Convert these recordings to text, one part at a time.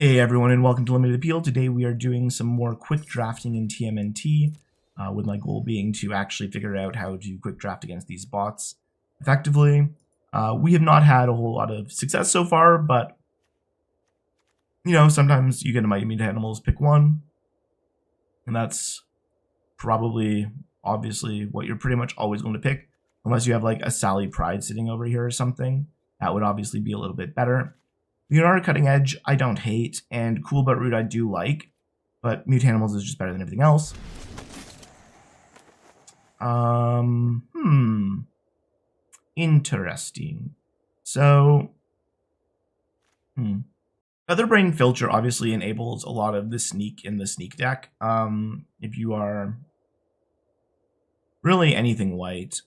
Hey everyone, and welcome to Limited Appeal. Today we are doing some more quick drafting in TMNT, with my goal being to actually figure out how to quick draft against these bots effectively. We have not had a whole lot of success so far, but you know, sometimes you get a Mighty Mutanimals, pick one, and that's probably, obviously, what you're pretty much always going to pick, unless you have like a Sally Pride sitting over here or something. That would obviously be a little bit better. Leonardo Cutting Edge, I don't hate, and Cool But Rude I do like, but Mutanimals is just better than everything else. Interesting. So, Featherbrain Filter obviously enables a lot of the sneak in the sneak deck. If you are really anything white.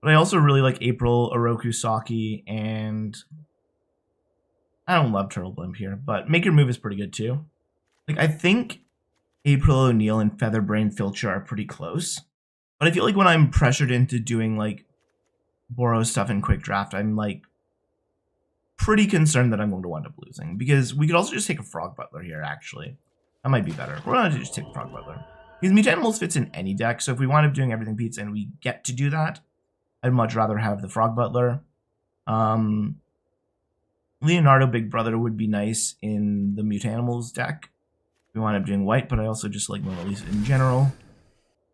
But I also really like April, Oroku Saki, and I don't love Turtle Blimp here, but Make Your Move is pretty good too. Like, I think April O'Neil and Featherbrain Filcher are pretty close. But I feel like when I'm pressured into doing like Boros stuff in quick draft, I'm like pretty concerned that I'm going to wind up losing. Because we could also just take a Frog Butler here, actually. That might be better. We're going to just take Frog Butler. Because Mutanimals fits in any deck, so if we wind up doing everything pizza and we get to do that, I'd much rather have the Frog Butler. Leonardo Big Brother would be nice in the Mutanimals deck. We wind up doing white, but I also just like Mona Lisa in general.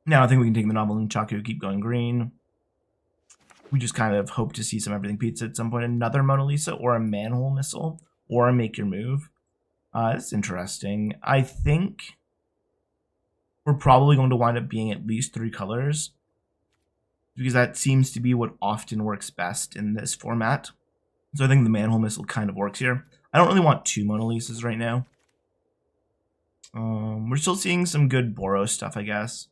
Now I think we can take the Novel Chaku, keep going green. We just kind of hope to see some Everything Pizza at some point. Another Mona Lisa or a Manhole Missile or a Make Your Move. That's interesting. I think we're probably going to wind up being at least 3 colors, because that seems to be what often works best in this format. So I think the Manhole Missile kind of works here. I don't really want 2 Mona Lisas right now. We're still seeing some good Boros stuff, I guess.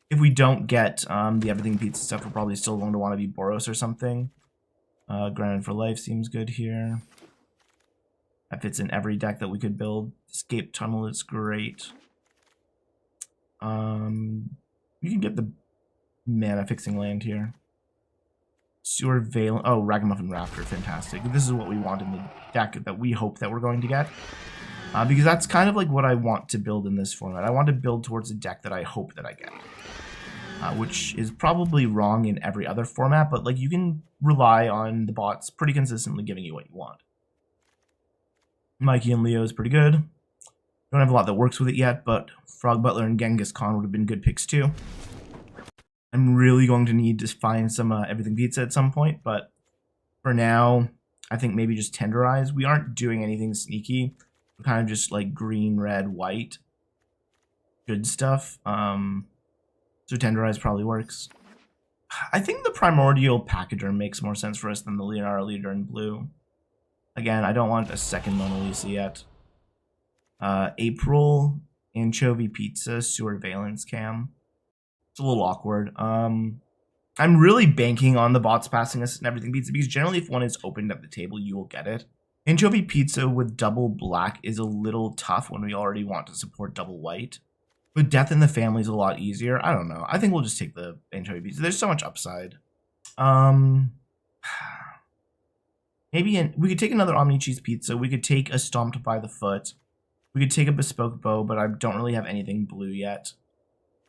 If we don't get the Everything Pizza stuff, we're probably still going to want to be Boros or something. Grounded for Life seems good here. That fits in every deck that we could build. Escape Tunnel is great. You can get the mana fixing land here. Sewer Veil. Oh, Ragamuffin Raptor, fantastic. This is what we want in the deck that we hope that we're going to get. Because that's kind of like what I want to build in this format. I want to build towards a deck that I hope that I get. Which is probably wrong in every other format, but like you can rely on the bots pretty consistently giving you what you want. Mikey and Leo is pretty good. Don't have a lot that works with it yet, but Frog Butler and Genghis Khan would have been good picks too. I'm really going to need to find some Everything Pizza at some point, but for now, I think maybe just Tenderize. We aren't doing anything sneaky. We're kind of just like green, red, white. Good stuff. So Tenderize probably works. I think the Primordial Pachyderm makes more sense for us than the Leonardo Leader in blue. Again, I don't want a second Mona Lisa yet. April, Anchovy Pizza, Sewer Valence Cam. It's a little awkward. I'm really banking on the bots passing us and Everything Pizza, because generally if one is opened at the table, you will get it. Anchovy Pizza with double black is a little tough when we already want to support double white. But Death in the Family is a lot easier. I don't know. I think we'll just take the Anchovy Pizza. There's so much upside. Maybe we could take another Omni Cheese Pizza. We could take a Stomped by the Foot. We could take a Bespoke Bow, but I don't really have anything blue yet.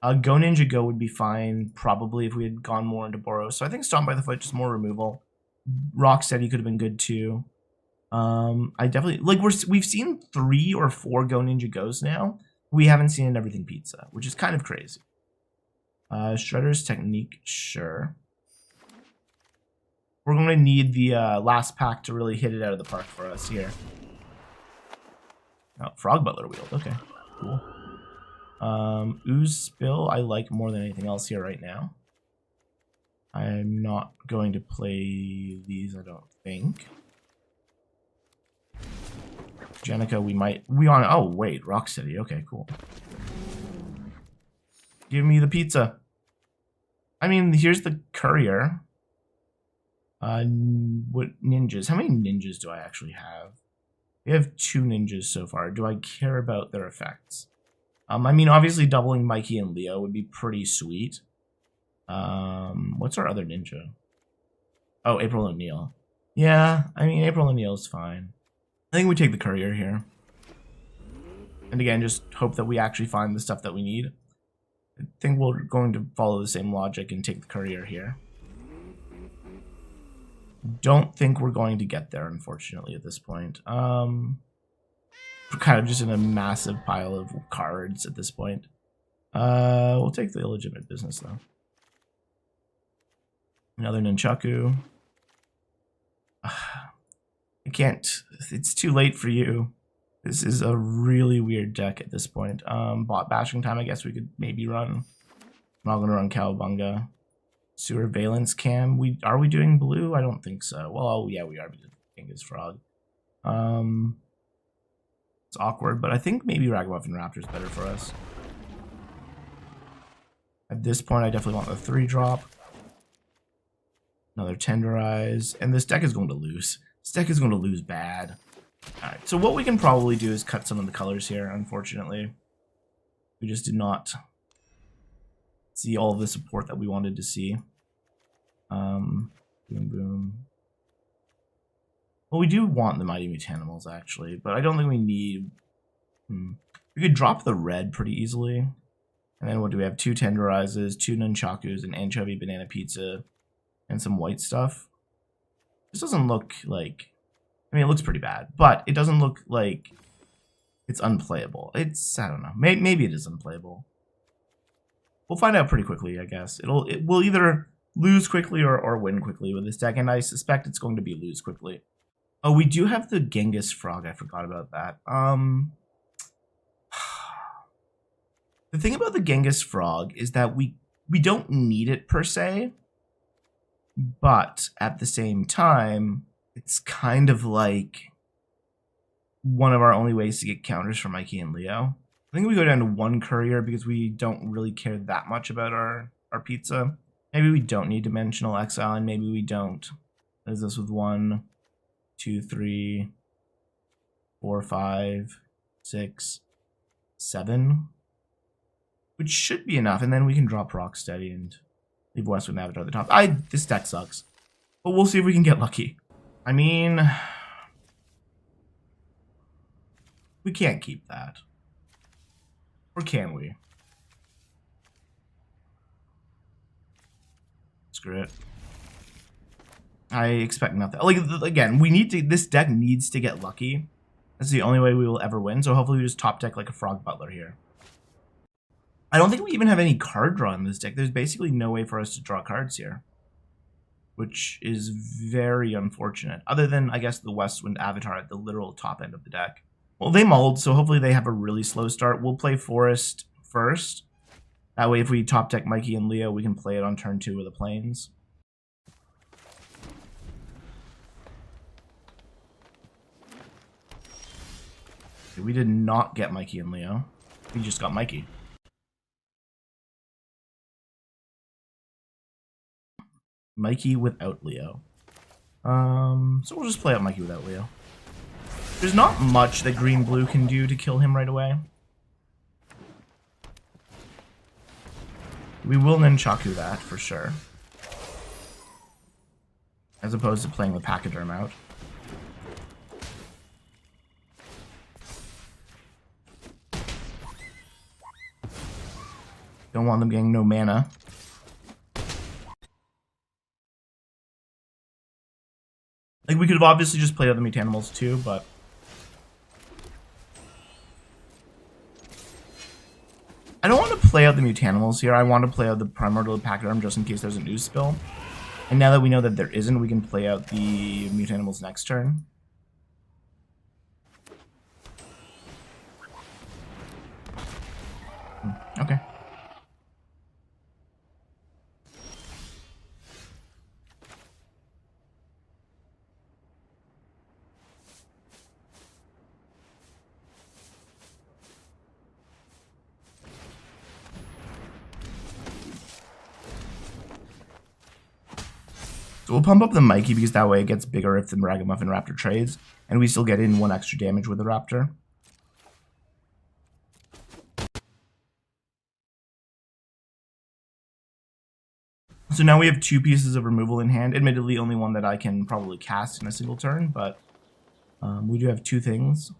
Go Ninja Go would be fine, probably, if we had gone more into Boros. So I think Stomp by the Foot, just more removal. Rocksteady could have been good too. I definitely like we've seen 3 or 4 Go Ninja Go's now. We haven't seen an Everything Pizza, which is kind of crazy. Shredder's Technique, sure. We're going to need the last pack to really hit it out of the park for us here. Oh, Frog Butler Wield, okay, cool. Ooze Spill, I like more than anything else here right now. I'm not going to play these, I don't think. Jenica, oh wait, Rocksteady, okay, cool. Give me the pizza. I mean, here's the courier. What ninjas? How many ninjas do I actually have? We have 2 ninjas so far. Do I care about their effects? I mean, obviously doubling Mikey and Leo would be pretty sweet. What's our other ninja? Oh, April O'Neil. Yeah, I mean, April O'Neil's fine. I think we take the courier here. And again, just hope that we actually find the stuff that we need. I think we're going to follow the same logic and take the courier here. Don't think we're going to get there, unfortunately, at this point. We're kind of just in a massive pile of cards at this point. We'll take the illegitimate business, though. Another nunchaku. I can't. It's too late for you. This is a really weird deck at this point. Bot bashing time, I guess we could maybe run. I'm not going to run Cowabunga. Sewer Valence Cam. Are we doing blue? I don't think so. Well, yeah, we are because Genghis Frog. It's awkward, but I think maybe Ragamuffin Raptor is better for us. At this point, I definitely want the 3-drop. Another Tenderize. And this deck is going to lose. This deck is going to lose bad. Alright, so what we can probably do is cut some of the colors here, unfortunately. We just did not see all the support that we wanted to see. Boom, boom. Well, we do want the Mighty Mutanimals, actually, but I don't think we need... We could drop the red pretty easily. And then what do we have? 2 Tenderizes, 2 Nunchakus, an anchovy banana pizza, and some white stuff. This doesn't look like... I mean, it looks pretty bad, but it doesn't look like it's unplayable. It's, I don't know. Maybe it is unplayable. We'll find out pretty quickly, I guess. It will either lose quickly or win quickly with this deck, and I suspect it's going to be lose quickly. Oh, we do have the Genghis Frog. I forgot about that. The thing about the Genghis Frog is that we don't need it per se, but at the same time, it's kind of like one of our only ways to get counters for Mikey and Leo. I think we go down to 1 courier because we don't really care that much about our pizza. Maybe we don't need Dimensional Exile, and maybe we don't. What is this with 1, 2, 3, 4, 5, 6, 7? Which should be enough, and then we can drop Rocksteady and leave Westwood Avatar at the top. This deck sucks. But we'll see if we can get lucky. I mean... We can't keep that. Or can we? Screw it. I expect nothing. Like, again, this deck needs to get lucky. That's the only way we will ever win, so hopefully we just top deck like a Frog Butler here. I don't think we even have any card draw in this deck. There's basically no way for us to draw cards here, which is very unfortunate. Other than, I guess, the Westwind Avatar at the literal top end of the deck. Well, they mulled, so hopefully they have a really slow start. We'll play Forest first. That way, if we top deck Mikey and Leo, we can play it on turn 2 with the Plains. Okay, we did not get Mikey and Leo. We just got Mikey. Mikey without Leo. So we'll just play out Mikey without Leo. There's not much that green-blue can do to kill him right away. We will Nunchaku that, for sure. As opposed to playing the Pachyderm out. Don't want them getting no mana. Like, we could have obviously just played out the Mutanimals too, but... I don't want to play out the Mutanimals here. I want to play out the Primordial Pachyderm just in case there's a news spill. And now that we know that there isn't, we can play out the Mutanimals next turn. Okay. So we'll pump up the Mikey because that way it gets bigger if the Ragamuffin Raptor trades, and we still get in 1 extra damage with the Raptor. So now we have 2 pieces of removal in hand. Admittedly, only one that I can probably cast in a single turn, but We do have 2 things.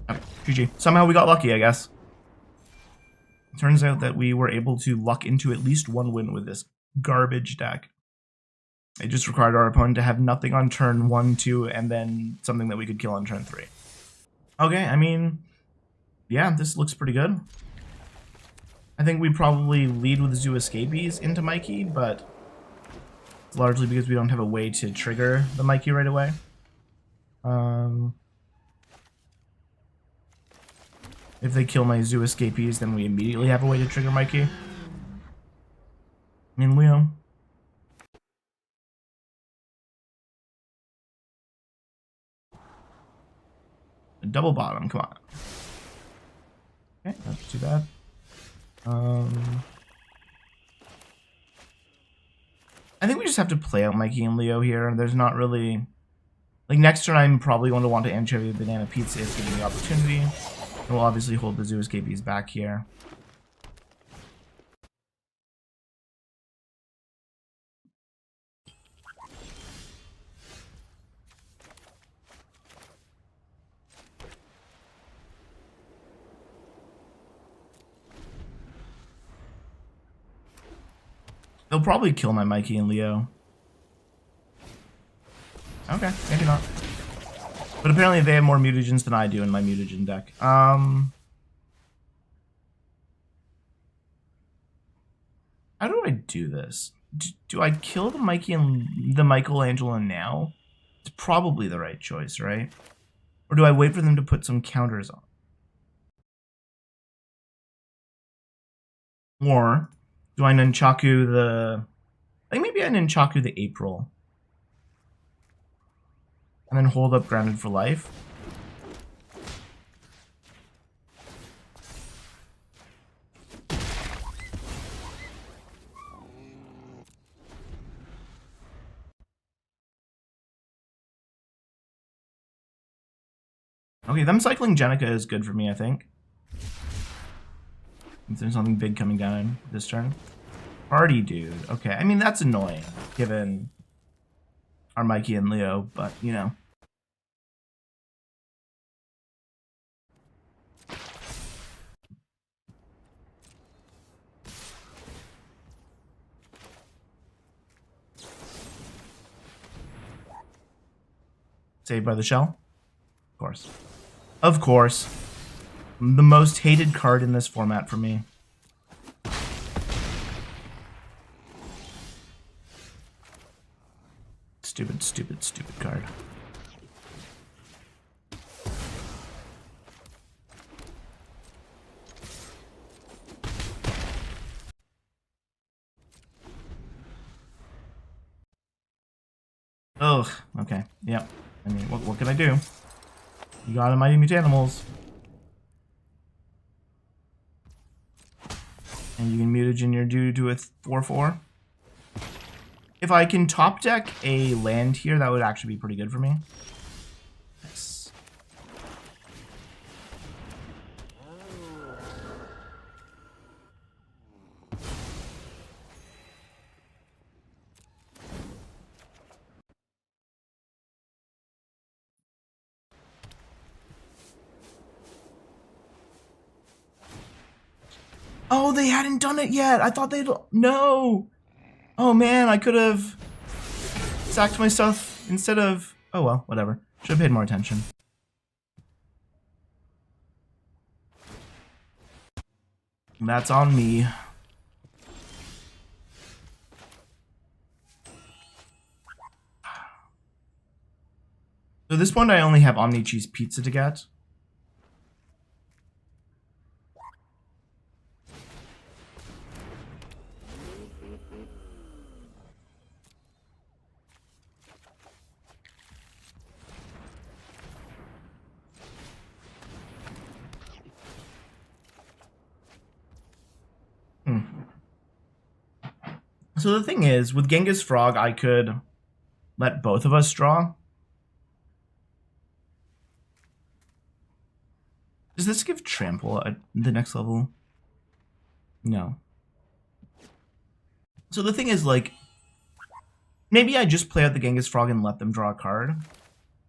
Okay, GG. Somehow we got lucky, I guess. Turns out that we were able to luck into at least 1 win with this garbage deck. It just required our opponent to have nothing on turn 1, 2, and then something that we could kill on turn 3. Okay, I mean, yeah, this looks pretty good. I think we probably lead with Zoo Escapees into Mikey, but it's largely because we don't have a way to trigger the Mikey right away. If they kill my Zoo Escapees, then we immediately have a way to trigger Mikey. I mean, Leo. A double bottom, come on. Okay, not too bad. I think we just have to play out Mikey and Leo here. There's not really... Like, next turn I'm probably going to want to anchovy banana pizza if given the opportunity. And we'll obviously hold the Zoo Escapees back here. They'll probably kill my Mikey and Leo. Okay, maybe not. But apparently they have more mutagens than I do in my mutagen deck. How do I do this? Do I kill the Mikey and the Michelangelo now? It's probably the right choice, right? Or do I wait for them to put some counters on? Or do I nunchaku the... I think maybe I nunchaku the April. And then hold up Grounded for Life. Okay, them cycling Jenica is good for me, I think. If there's something big coming down this turn. Party dude. Okay, I mean, that's annoying, given our Mikey and Leo, but, you know. Saved by the Shell? Of course. Of course. The most hated card in this format for me. Stupid, stupid, stupid card. Ugh, okay, yep. I mean, what can I do? You got a Mighty Mutanimals. And you can mutagen your dude to a 4/4. If I can top deck a land here, that would actually be pretty good for me. Nice. Oh, they hadn't done it yet. I thought they'd... No. Oh, man, I could have sacked my stuff instead of... Oh, well, whatever. Should have paid more attention. That's on me. So at this point, I only have Omni Cheese Pizza to get. So the thing is, with Genghis Frog, I could let both of us draw. Does this give Trample at the next level? No. So the thing is, like, maybe I just play out the Genghis Frog and let them draw a card.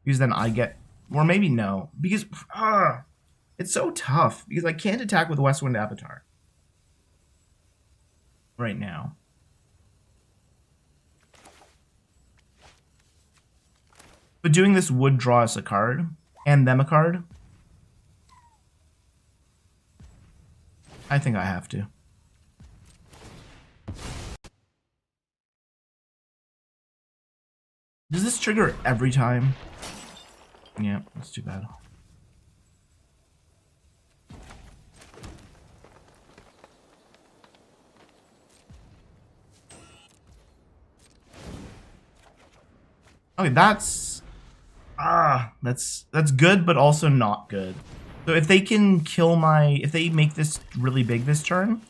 Because then I get... Or maybe no. Because... it's so tough. Because I can't attack with Westwind Avatar. Right now. But doing this would draw us a card. And them a card. I think I have to. Does this trigger every time? Yeah, that's too bad. Okay, that's good, but also not good. So if they can kill my, if they make this really big this turn,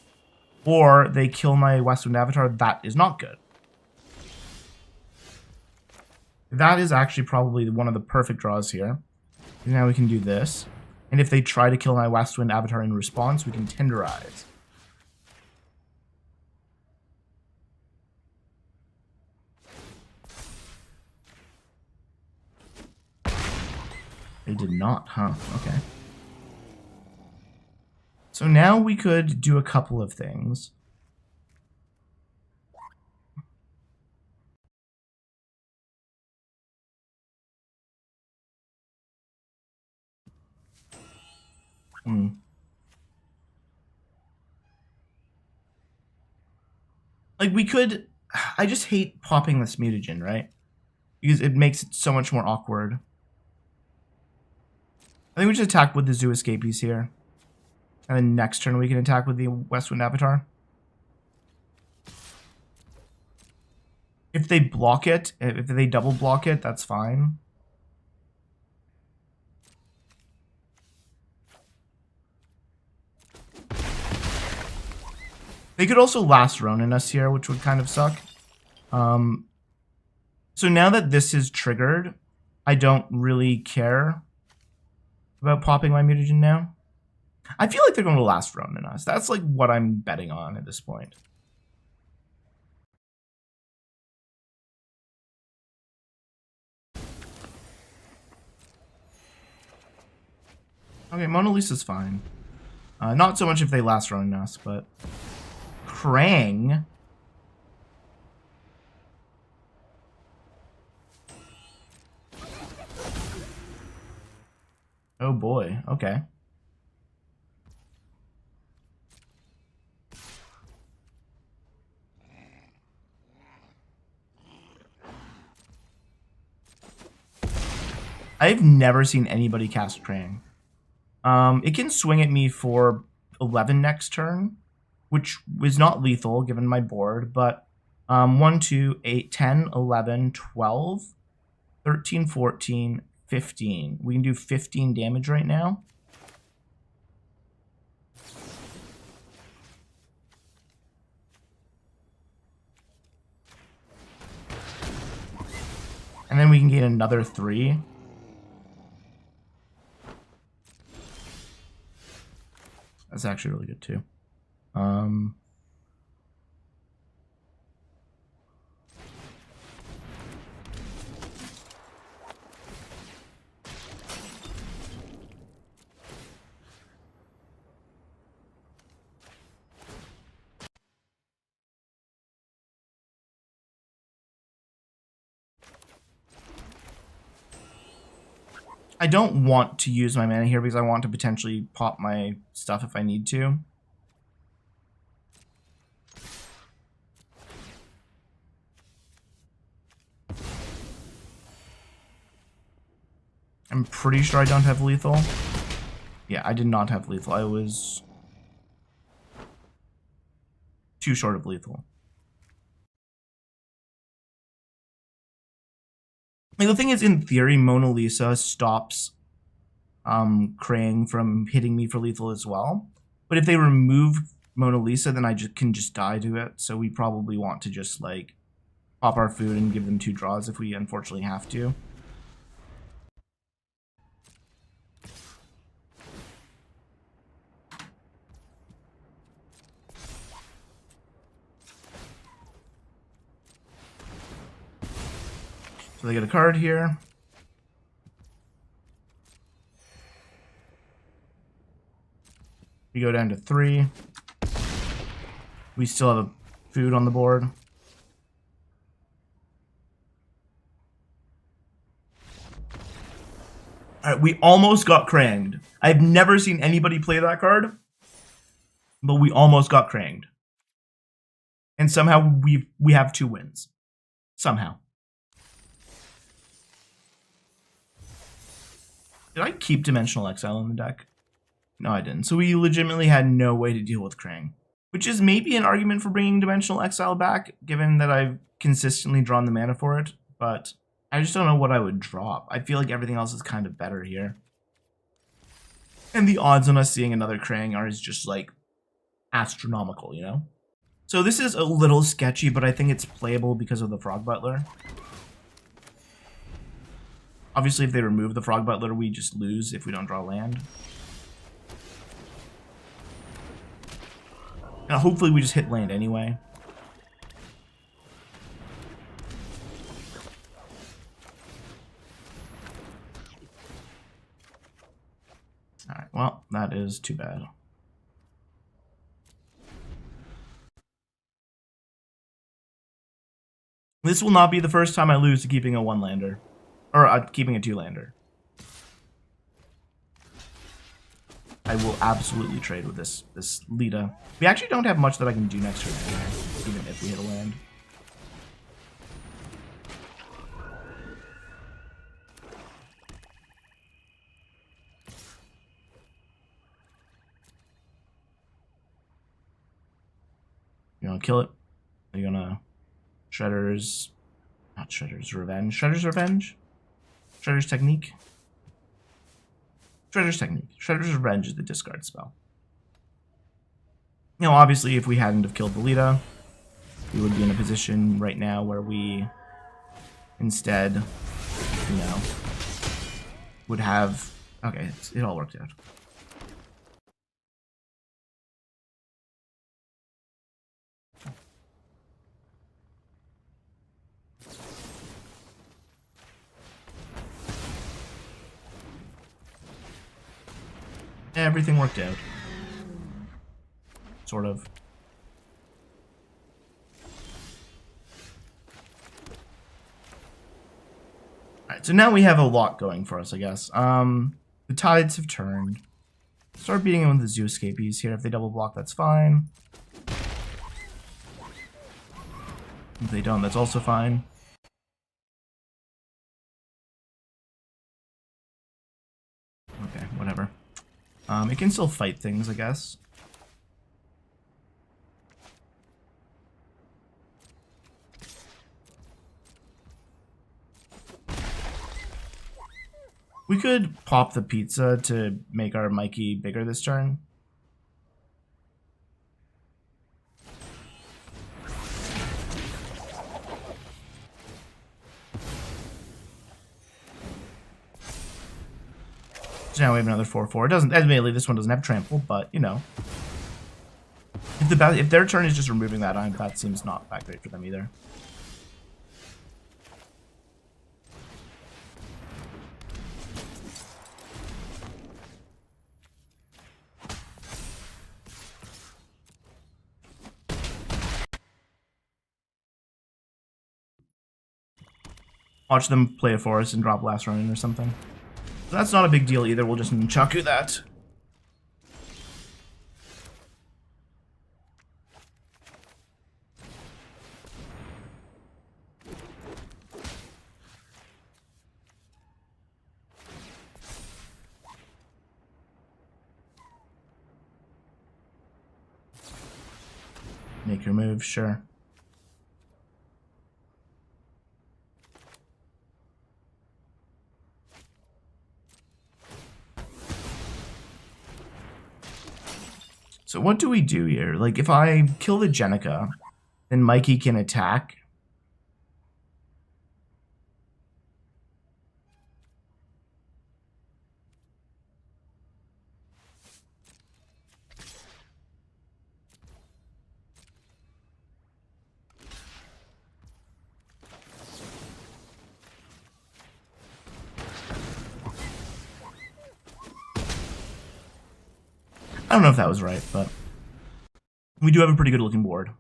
or they kill my Westwind Avatar, that is not good. That is actually probably one of the perfect draws here. Now we can do this. And if they try to kill my Westwind Avatar in response, we can Tenderize. They did not, huh? Okay. So now we could do a couple of things. Like, we could... I just hate popping this mutagen, right? Because it makes it so much more awkward. I think we should attack with the Zoo Escapees here. And then next turn we can attack with the Westwind Avatar. If they block it, if they double block it, that's fine. They could also last Ronin us here, which would kind of suck. So now that this is triggered, I don't really care about popping my mutagen now. I feel like they're going to last Ronin us. That's like what I'm betting on at this point. Okay, Mona Lisa's fine. Not so much if they last Ronin us, but... Krang... Oh boy, okay. I've never seen anybody cast Krang. It can swing at me for 11 next turn, which is not lethal given my board, but 1, 2, 8, 10, 11, 12, 13, 14, 15. We can do 15 damage right now. And then we can gain another 3. That's actually really good too. I don't want to use my mana here because I want to potentially pop my stuff if I need to. I'm pretty sure I don't have lethal. Yeah, I did not have lethal. I was too short of lethal. Like, the thing is, in theory, Mona Lisa stops Krang from hitting me for lethal as well. But if they remove Mona Lisa, then I can just die to it. So we probably want to just, like, pop our food and give them 2 draws if we unfortunately have to. So they get a card here. We go down to 3. We still have a food on the board. All right, we almost got Kranged. I've never seen anybody play that card, but we almost got Kranged. And somehow we have 2 wins. Somehow. Did I keep Dimensional Exile in the deck? No, I didn't. So we legitimately had no way to deal with Krang. Which is maybe an argument for bringing Dimensional Exile back, given that I've consistently drawn the mana for it. But I just don't know what I would drop. I feel like everything else is kind of better here. And the odds on us seeing another Krang are just like astronomical, you know? So this is a little sketchy, but I think it's playable because of the Frog Butler. Obviously, if they remove the Frog Butler, we just lose if we don't draw land. Now, hopefully we just hit land anyway. Alright, well, that is too bad. This will not be the first time I lose to keeping a 1-lander. Or keeping a 2-lander. I will absolutely trade with this Lita. We actually don't have much that I can do next turn anyway, even if we hit a land. You're gonna kill it. You're gonna Shredder's, not Shredder's Revenge. Shredder's Revenge? Shredder's Technique? Shredder's Technique. Shredder's Revenge is the discard spell. You know, obviously, if we hadn't have killed the Lita, we would be in a position right now where we instead, you know, would have... Okay, it all worked out. Everything worked out. Sort of. Alright, so now we have a lot going for us, I guess. The tides have turned. Start beating them with the Zoo Escapees here. If they double block, that's fine. If they don't, that's also fine. Okay, whatever. It can still fight things, I guess. We could pop the pizza to make our Mikey bigger this turn. So now we have another 4/4. It doesn't, admittedly, this one doesn't have trample, but you know, if their turn is just removing that, that seems not that great for them either. Watch them play a forest and drop last run or something. So that's not a big deal either. We'll just nunchaku that. Make your move, sure. So what do we do here? Like, if I kill the Jenica, then Mikey can attack. I don't know if that was right, but we do have a pretty good looking board.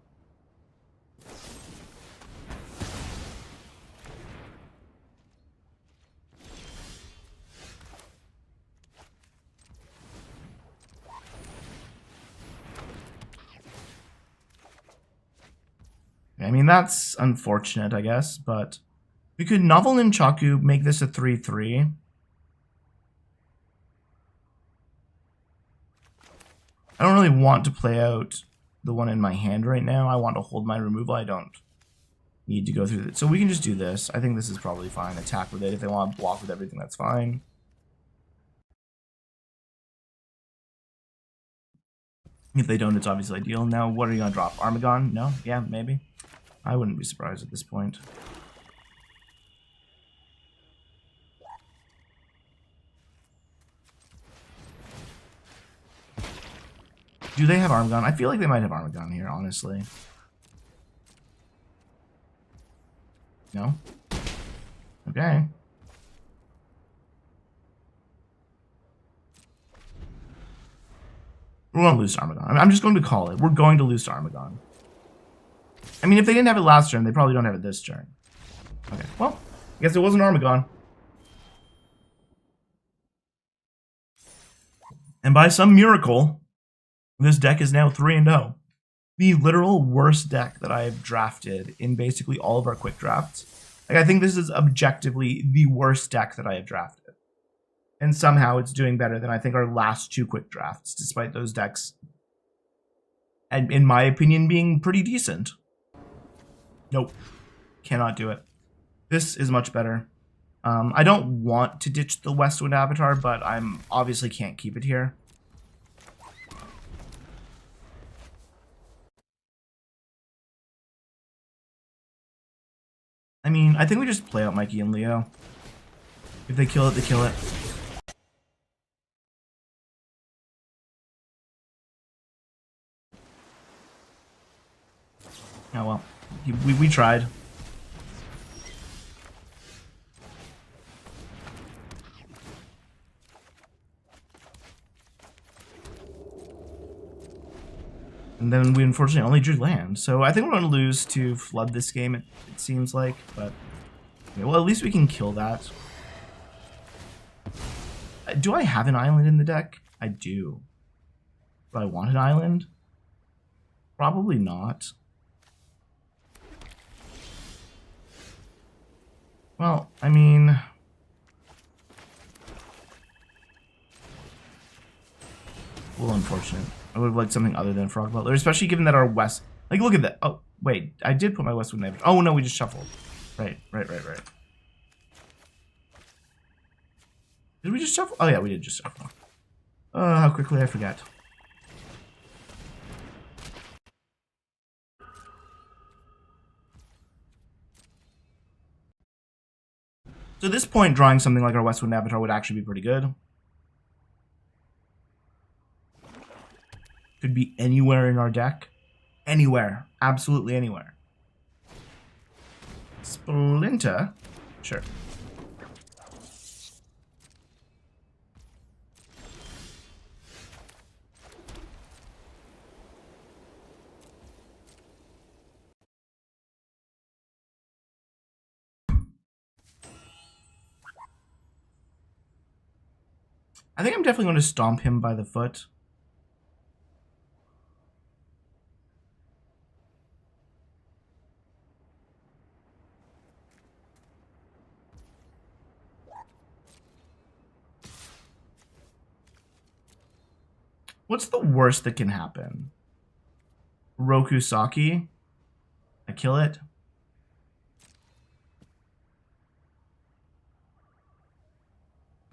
I mean, that's unfortunate, I guess, but we could Novel Nunchaku, make this a 3-3. I don't really want to play out the one in my hand right now. I want to hold my removal. I don't need to go through it. So we can just do this. I think this is probably fine. Attack with it. If they want to block with everything, that's fine. If they don't, it's obviously ideal. Now, what are you going to drop? Armagon? No? Yeah, maybe. I wouldn't be surprised at this point. Do they have Armagon? I feel like they might have Armagon here, honestly. No? Okay. We're going to lose to Armagon. I'm just going to call it. We're going to lose to Armagon. I mean, if they didn't have it last turn, they probably don't have it this turn. Okay, well, I guess it wasn't Armagon. And by some miracle, this deck is now 3-0. The literal worst deck that I have drafted in basically all of our quick drafts. Like, I think this is objectively the worst deck that I have drafted. And somehow it's doing better than I think our last 2 quick drafts, despite those decks, and in my opinion, being pretty decent. Nope. Cannot do it. This is much better. I don't want to ditch the Westwind Avatar, but I'm obviously can't keep it here. I mean, I think we just play out Mikey and Leo. If they kill it, they kill it. Oh well. We tried. And then we unfortunately only drew land. So I think we're going to lose to flood this game, it seems like. But, okay, well, at least we can kill that. Do I have an island in the deck? I do. Do I want an island? Probably not. Well, I mean... a little unfortunate. I would have liked something other than Frog Butler, especially given that our West... Like, look at that. Oh, wait. I did put my Westwood Knife. Oh, no, we just shuffled. Right. Did we just shuffle? Oh, yeah, we did just shuffle. Oh, how quickly I forget. So at this point, drawing something like our Westwind Avatar would actually be pretty good. Could be anywhere in our deck. Anywhere. Absolutely anywhere. Splinter? Sure. I think I'm definitely going to stomp him by the foot. What's the worst that can happen? Rokusaki? I kill it?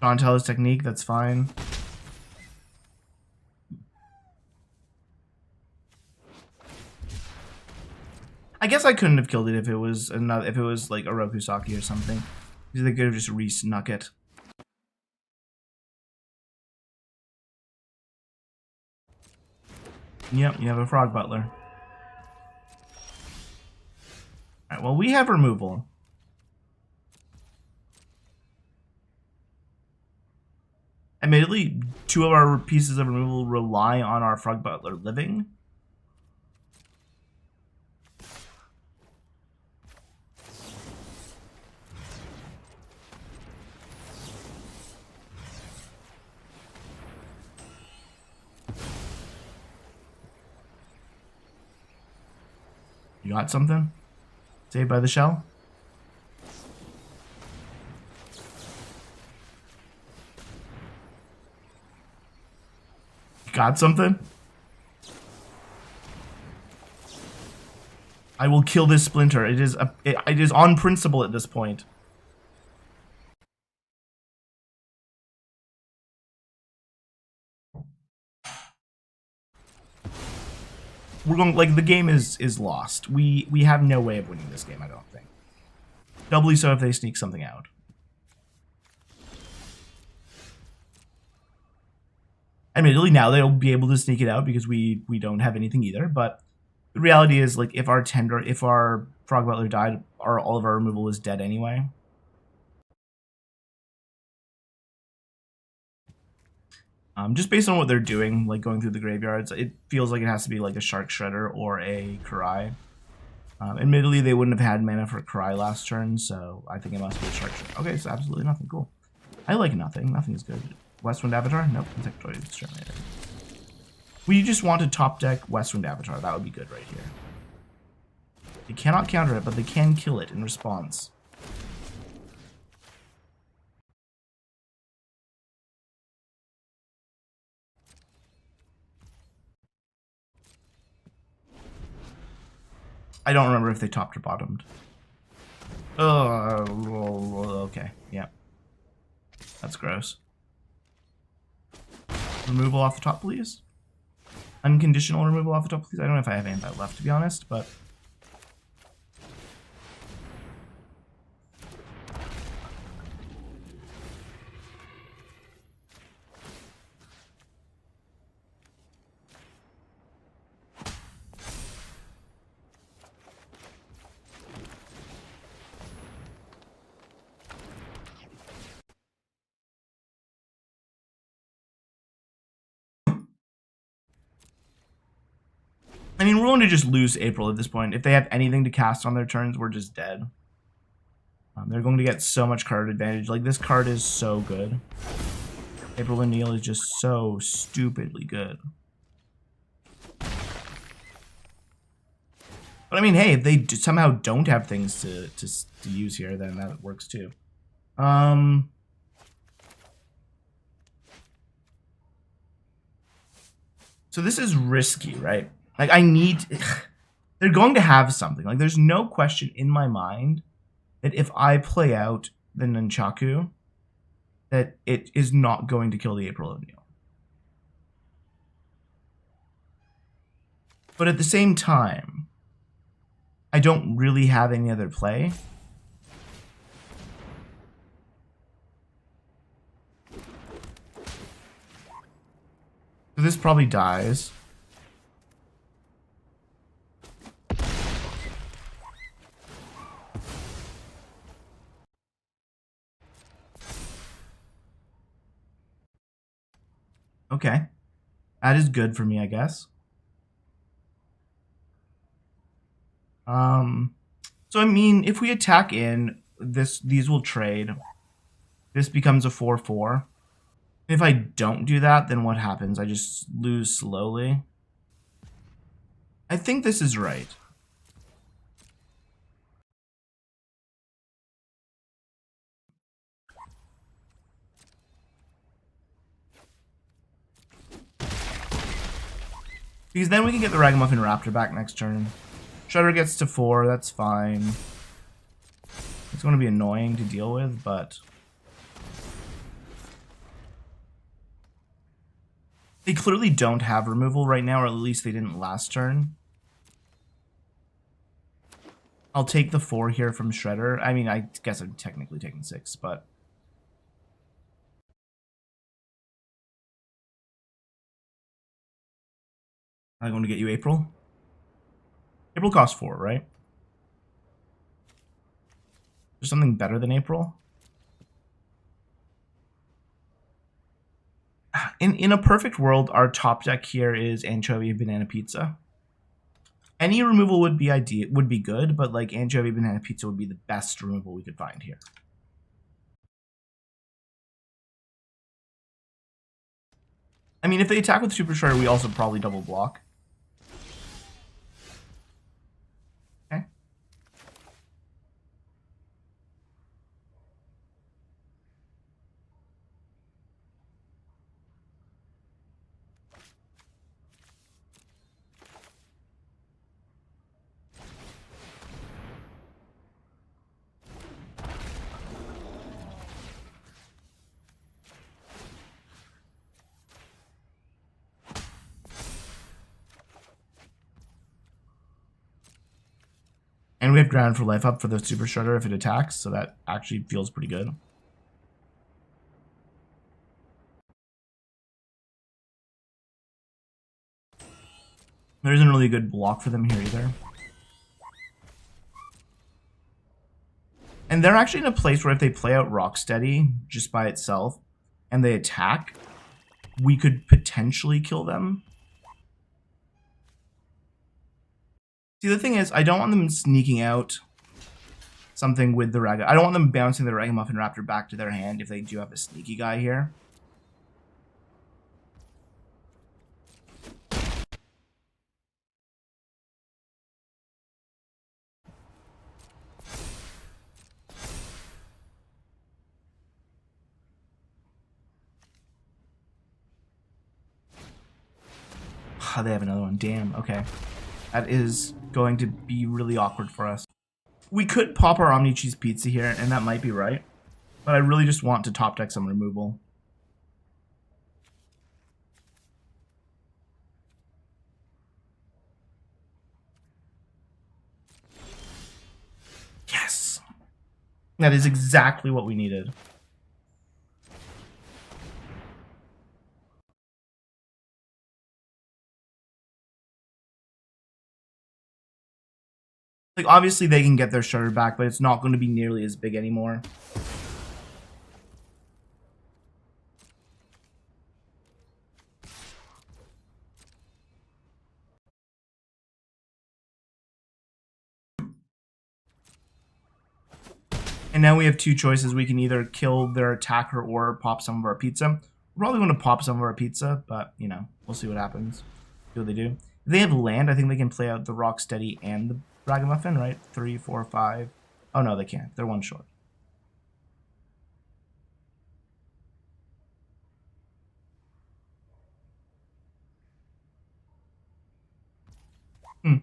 Donatello's technique, that's fine. I guess I couldn't have killed it if it was another, if it was like a Rokusaki or something. Because they could have just re-snuck it. Yep, you have a Frog Butler. Alright, well, we have removal. . Admittedly, 2 of our pieces of removal rely on our Frog Butler living. You got something? Saved by the shell? Got something? I will kill this splinter. It is on principle at this point. We're going, like, the game is lost. We have no way of winning this game, I don't think. Doubly so if they sneak something out. Admittedly, now they'll be able to sneak it out because we don't have anything either, but the reality is, like, if our Frog Butler died, all of our removal is dead anyway. Just based on what they're doing, like going through the graveyards, it feels like it has to be like a Shark Shredder or a Kurai. Admittedly, they wouldn't have had mana for Kurai last turn, so I think it must be a Shark Shredder. Okay, so absolutely nothing. Cool. I like nothing. Nothing is good. Westwind Avatar? Nope. Insectoid Exterminator. We just want to top deck Westwind Avatar. That would be good right here. They cannot counter it, but they can kill it in response. I don't remember if they topped or bottomed. Okay. Yeah. That's gross. Removal off the top, please. Unconditional removal off the top, please. I don't know if I have any of that left, to be honest, but... I mean, we're going to just lose April at this point. If they have anything to cast on their turns, we're just dead. They're going to get so much card advantage. Like, this card is so good. April O'Neil is just so stupidly good. But I mean, hey, if they somehow don't have things to use here, then that works too. So this is risky, right? Like, they're going to have something. Like, there's no question in my mind that if I play out the Nunchaku, that it is not going to kill the April O'Neil. But at the same time, I don't really have any other play. So this probably dies. Okay. That is good for me, I guess. So I mean, if we attack in, these will trade. This becomes a 4/4. If I don't do that, then what happens? I just lose slowly. I think this is right. Because then we can get the Ragamuffin Raptor back next turn. Shredder gets to 4, that's fine. It's going to be annoying to deal with, but... They clearly don't have removal right now, or at least they didn't last turn. I'll take the 4 here from Shredder. I mean, I guess I'm technically taking 6, but... I'm going to get you April. April costs 4, right? There's something better than April? In a perfect world, our top deck here is Anchovy Banana Pizza. Any removal would be good, but like Anchovy Banana Pizza would be the best removal we could find here. I mean, if they attack with Super Shredder, we also probably double block. Okay. And we have Ground for Life up for the Super Shredder if it attacks, so that actually feels pretty good. There isn't really a good block for them here either. And they're actually in a place where if they play out Rocksteady just by itself and they attack, we could potentially kill them. See, the thing is, I don't want them sneaking out something with the I don't want them bouncing the Ragamuffin Raptor back to their hand if they do have a sneaky guy here. Oh, they have another one. Damn, okay. That is going to be really awkward for us. We could pop our Omni Cheese Pizza here, and that might be right. But I really just want to top deck some removal. Yes! That is exactly what we needed. Like, obviously they can get their Shredder back, but it's not going to be nearly as big anymore. And now we have two choices. We can either kill their attacker or pop some of our pizza. We're probably going to pop some of our pizza, but, you know, we'll see what happens. See what they do. If they have land, I think they can play out the Rocksteady and the Ragamuffin, right? 3, 4, 5. Oh, no, they can't. They're one short. Hmm.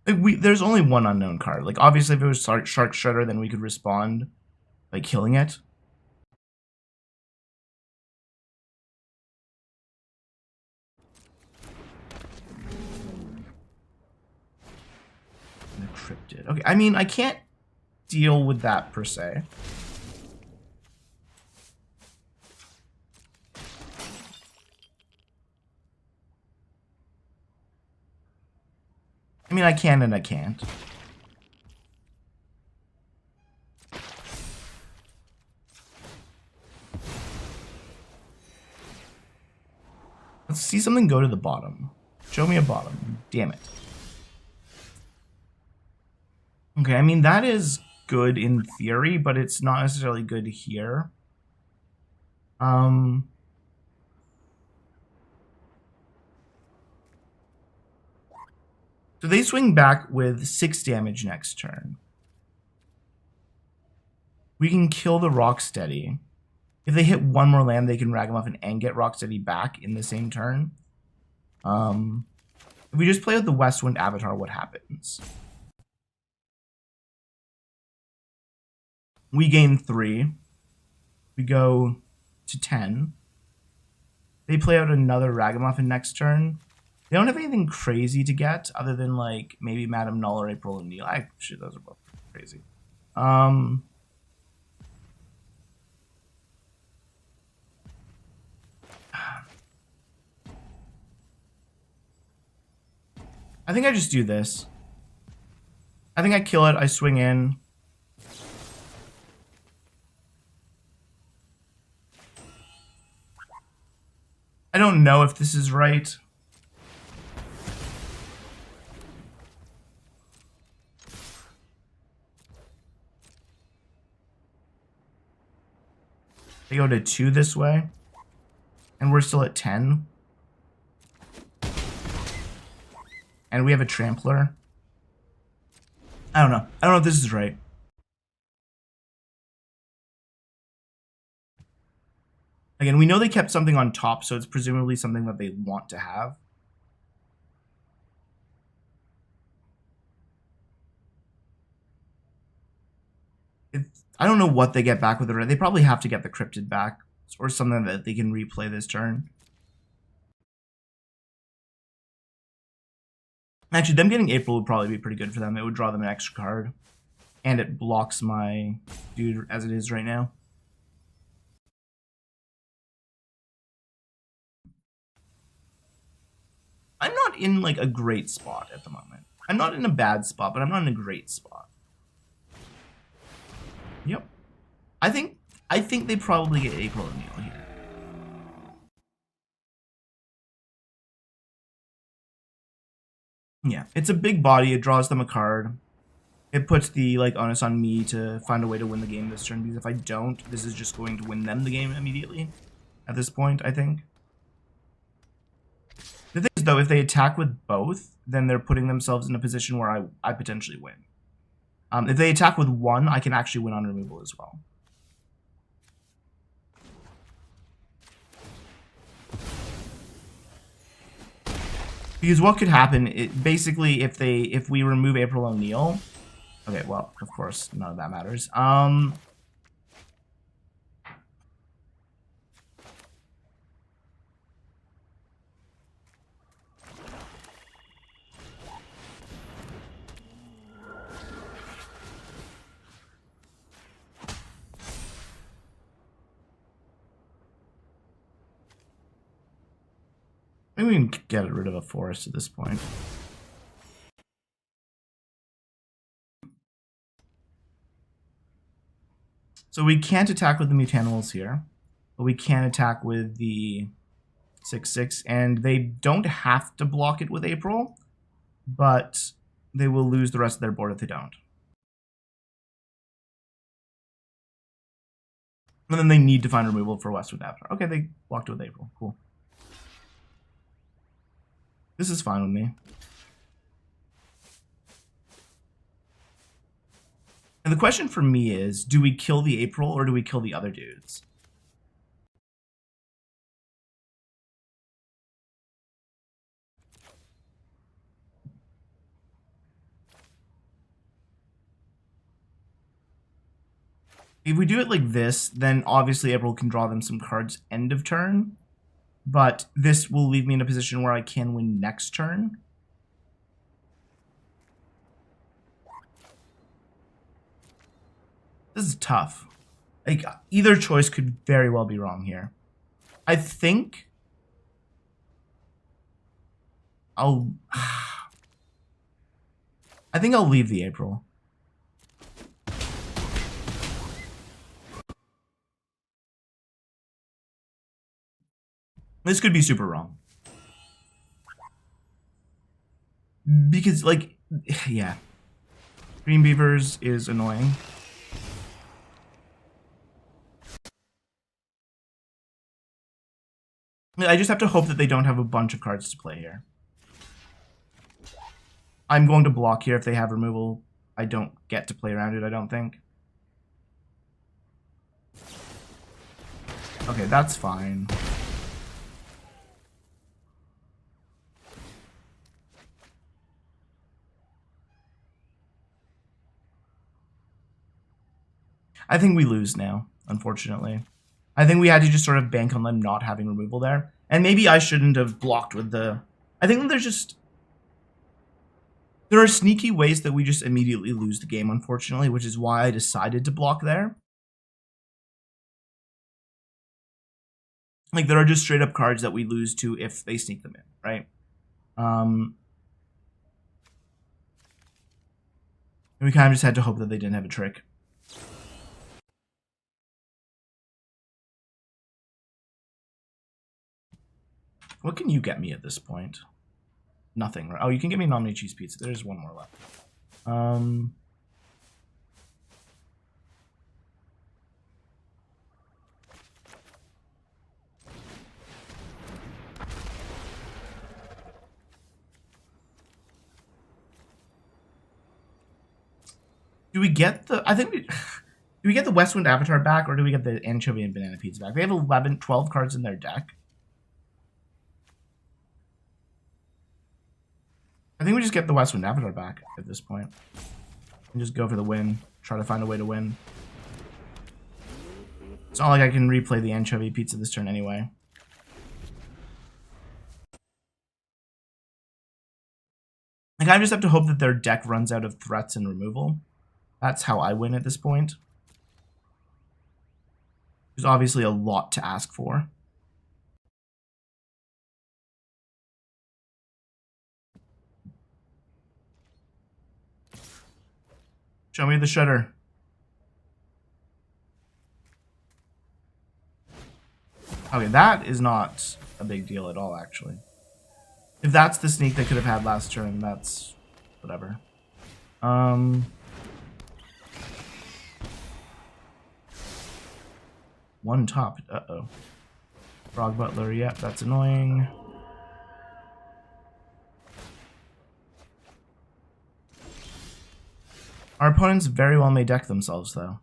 Like there's only one unknown card. Like, obviously, if it was Shark Shredder, then we could respond by killing it. And a Cryptid. Okay, I mean, I can't deal with that, per se. I mean, I can and I can't. Let's see something go to the bottom. Show me a bottom. Damn it. Okay, I mean, that is good in theory, but it's not necessarily good here. So they swing back with 6 damage next turn. We can kill the Rocksteady. If they hit one more land, they can Ragamuffin and get Rocksteady back in the same turn. If we just play with the Westwind Avatar, what happens? We gain 3. We go to 10. They play out another Ragamuffin next turn. They don't have anything crazy to get other than, like, maybe Madame Null or April O'Neil. Shit, those are both crazy. I think I just do this. I think I kill it, I swing in. I don't know if this is right. They go to 2 this way. And we're still at 10. And we have a trampler. I don't know. I don't know if this is right. Again, we know they kept something on top, so it's presumably something that they want to have. I don't know what they get back with it. They probably have to get the cryptid back or something that they can replay this turn. Actually, them getting April would probably be pretty good for them. It would draw them an extra card. And it blocks my dude as it is right now. I'm not in like a great spot at the moment. I'm not in a bad spot, but I'm not in a great spot. Yep. I think they probably get April O'Neil here. Yeah, it's a big body. It draws them a card. It puts the like onus on me to find a way to win the game this turn, because if I don't, this is just going to win them the game immediately at this point, I think. The thing is, though, if they attack with both, then they're putting themselves in a position where I potentially win. If they attack with one, I can actually win on removal as well. Because what could happen, basically, if we remove April O'Neil, okay, well, of course, none of that matters. Maybe we can get rid of a forest at this point. So we can't attack with the Mutanimals here, but we can attack with the 6/6, and they don't have to block it with April, but they will lose the rest of their board if they don't. And then they need to find removal for Westwood after. Okay, they blocked it with April. Cool. This is fine with me. And the question for me is, do we kill the April or do we kill the other dudes? If we do it like this, then obviously April can draw them some cards end of turn. But this will leave me in a position where I can win next turn. This is tough. Like, either choice could very well be wrong here. I think I'll leave the April. This could be super wrong. Because, like, yeah. Green Beavers is annoying. I just have to hope that they don't have a bunch of cards to play here. I'm going to block here if they have removal. I don't get to play around it, I don't think. Okay, that's fine. I think we lose now, unfortunately. I think we had to just sort of bank on them not having removal there. And maybe I shouldn't have blocked with the... I think there's just... There are sneaky ways that we just immediately lose the game, unfortunately, which is why I decided to block there. Like, there are just straight up cards that we lose to if they sneak them in, right? we kind of just had to hope that they didn't have a trick. What can you get me at this point? Nothing. Oh, you can get me nominee cheese pizza. There's one more left. Do we get the... I think we... Do we get the Westwind Avatar back, or do we get the Anchovy and Banana Pizza back? They have 12 cards in their deck. I think we just get the Westwind Avatar back at this point. And just go for the win. Try to find a way to win. It's not like I can replay the Anchovy Pizza this turn anyway. Like, I just have to hope that their deck runs out of threats and removal. That's how I win at this point. There's obviously a lot to ask for. Show me the shutter. Okay, that is not a big deal at all, actually. If that's the sneak they could have had last turn, that's whatever. One top. Uh-oh. Frog Butler, yep, that's annoying. Our opponents very well may deck themselves, though.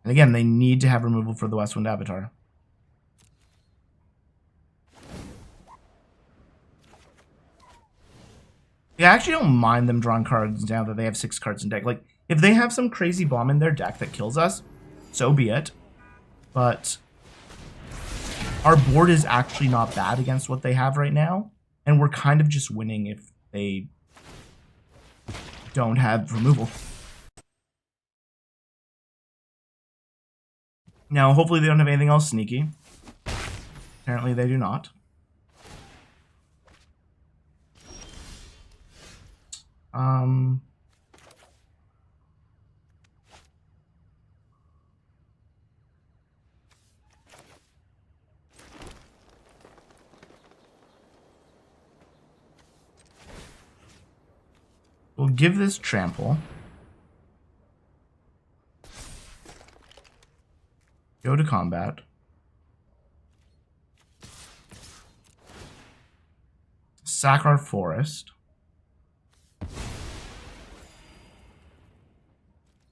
And again, they need to have removal for the Westwind Avatar. Yeah, I actually don't mind them drawing cards now that they have 6 cards in deck. Like, if they have some crazy bomb in their deck that kills us, so be it. But our board is actually not bad against what they have right now, and we're kind of just winning if they don't have removal. Now, hopefully they don't have anything else sneaky. Apparently they do not. We'll give this trample. Go to combat. Sack our forest.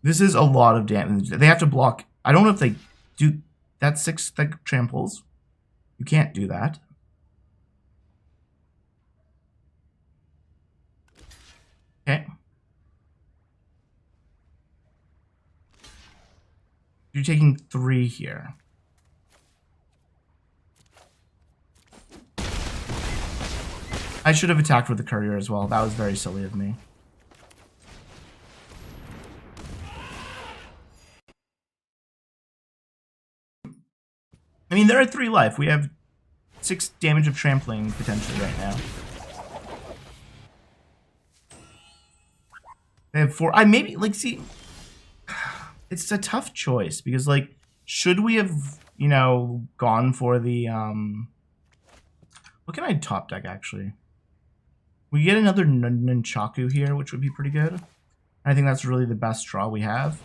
This is a lot of damage. They have to block. I don't know if they do. That's 6 thick tramples. You can't do that. Okay. You're taking 3 here. I should have attacked with the courier as well. That was very silly of me. I mean, they're at 3 life. We have 6 damage of trampling potentially right now. They have 4. I maybe, like, see, it's a tough choice because, like, should we have, you know, gone for the, what can I top deck, actually? We get another Nunchaku here, which would be pretty good. I think that's really the best draw we have.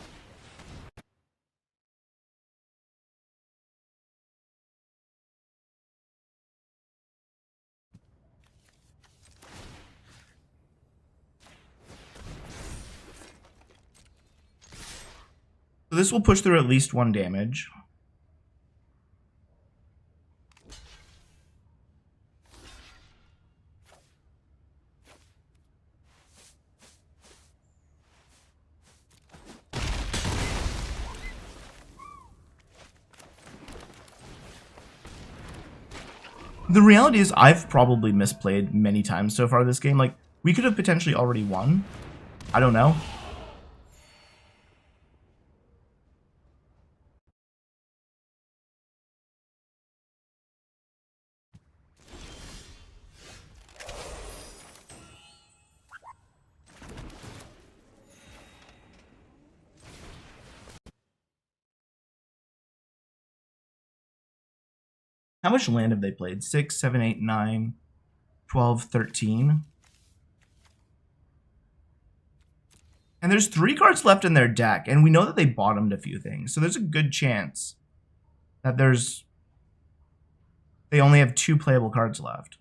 So this will push through at least 1 damage. The reality is I've probably misplayed many times so far this game. Like, we could have potentially already won. I don't know. How much land have they played? 6, 7, 8, 9, 12, 13. And there's 3 cards left in their deck, and we know that they bottomed a few things. So there's a good chance that they only have 2 playable cards left.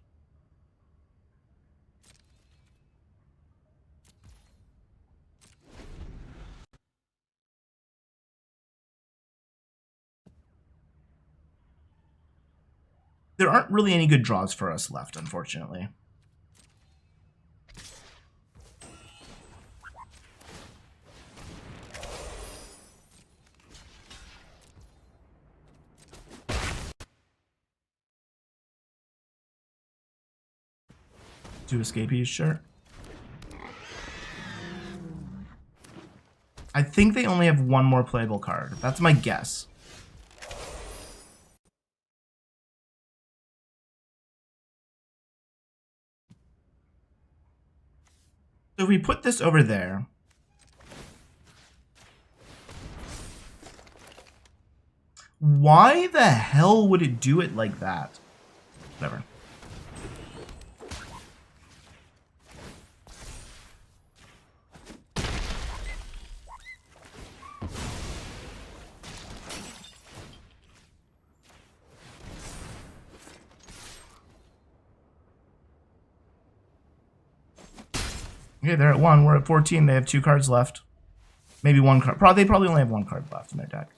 There aren't really any good draws for us left, unfortunately. Two escapees, sure. I think they only have 1 more playable card. That's my guess. So if we put this over there, why the hell would it do it like that? Whatever. Okay, they're at 1. We're at 14. They have 2 cards left. Maybe 1 card. They probably only have 1 card left in their deck.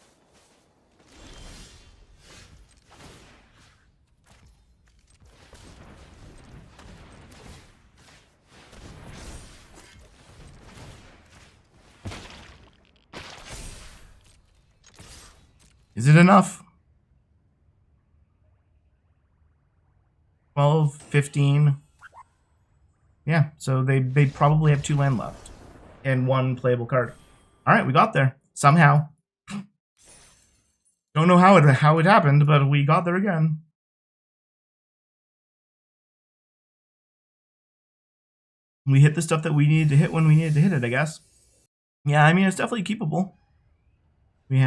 Is it enough? 12, 15. Yeah, so they probably have 2 land left and 1 playable card. All right, we got there somehow. Don't know how it happened, but we got there again. We hit the stuff that we needed to hit when we needed to hit it, I guess. Yeah, I mean, it's definitely keepable. We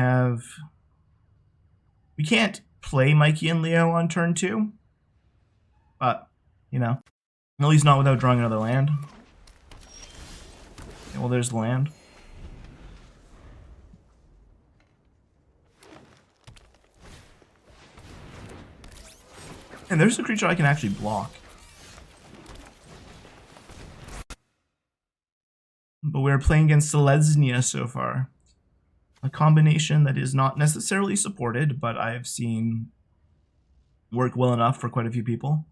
can't play Mikey and Leo on turn 2, but, you know, at least not without drawing another land. Okay, well, there's the land. And there's a creature I can actually block. But we're playing against Selesnya so far. A combination that is not necessarily supported, but I've seen work well enough for quite a few people.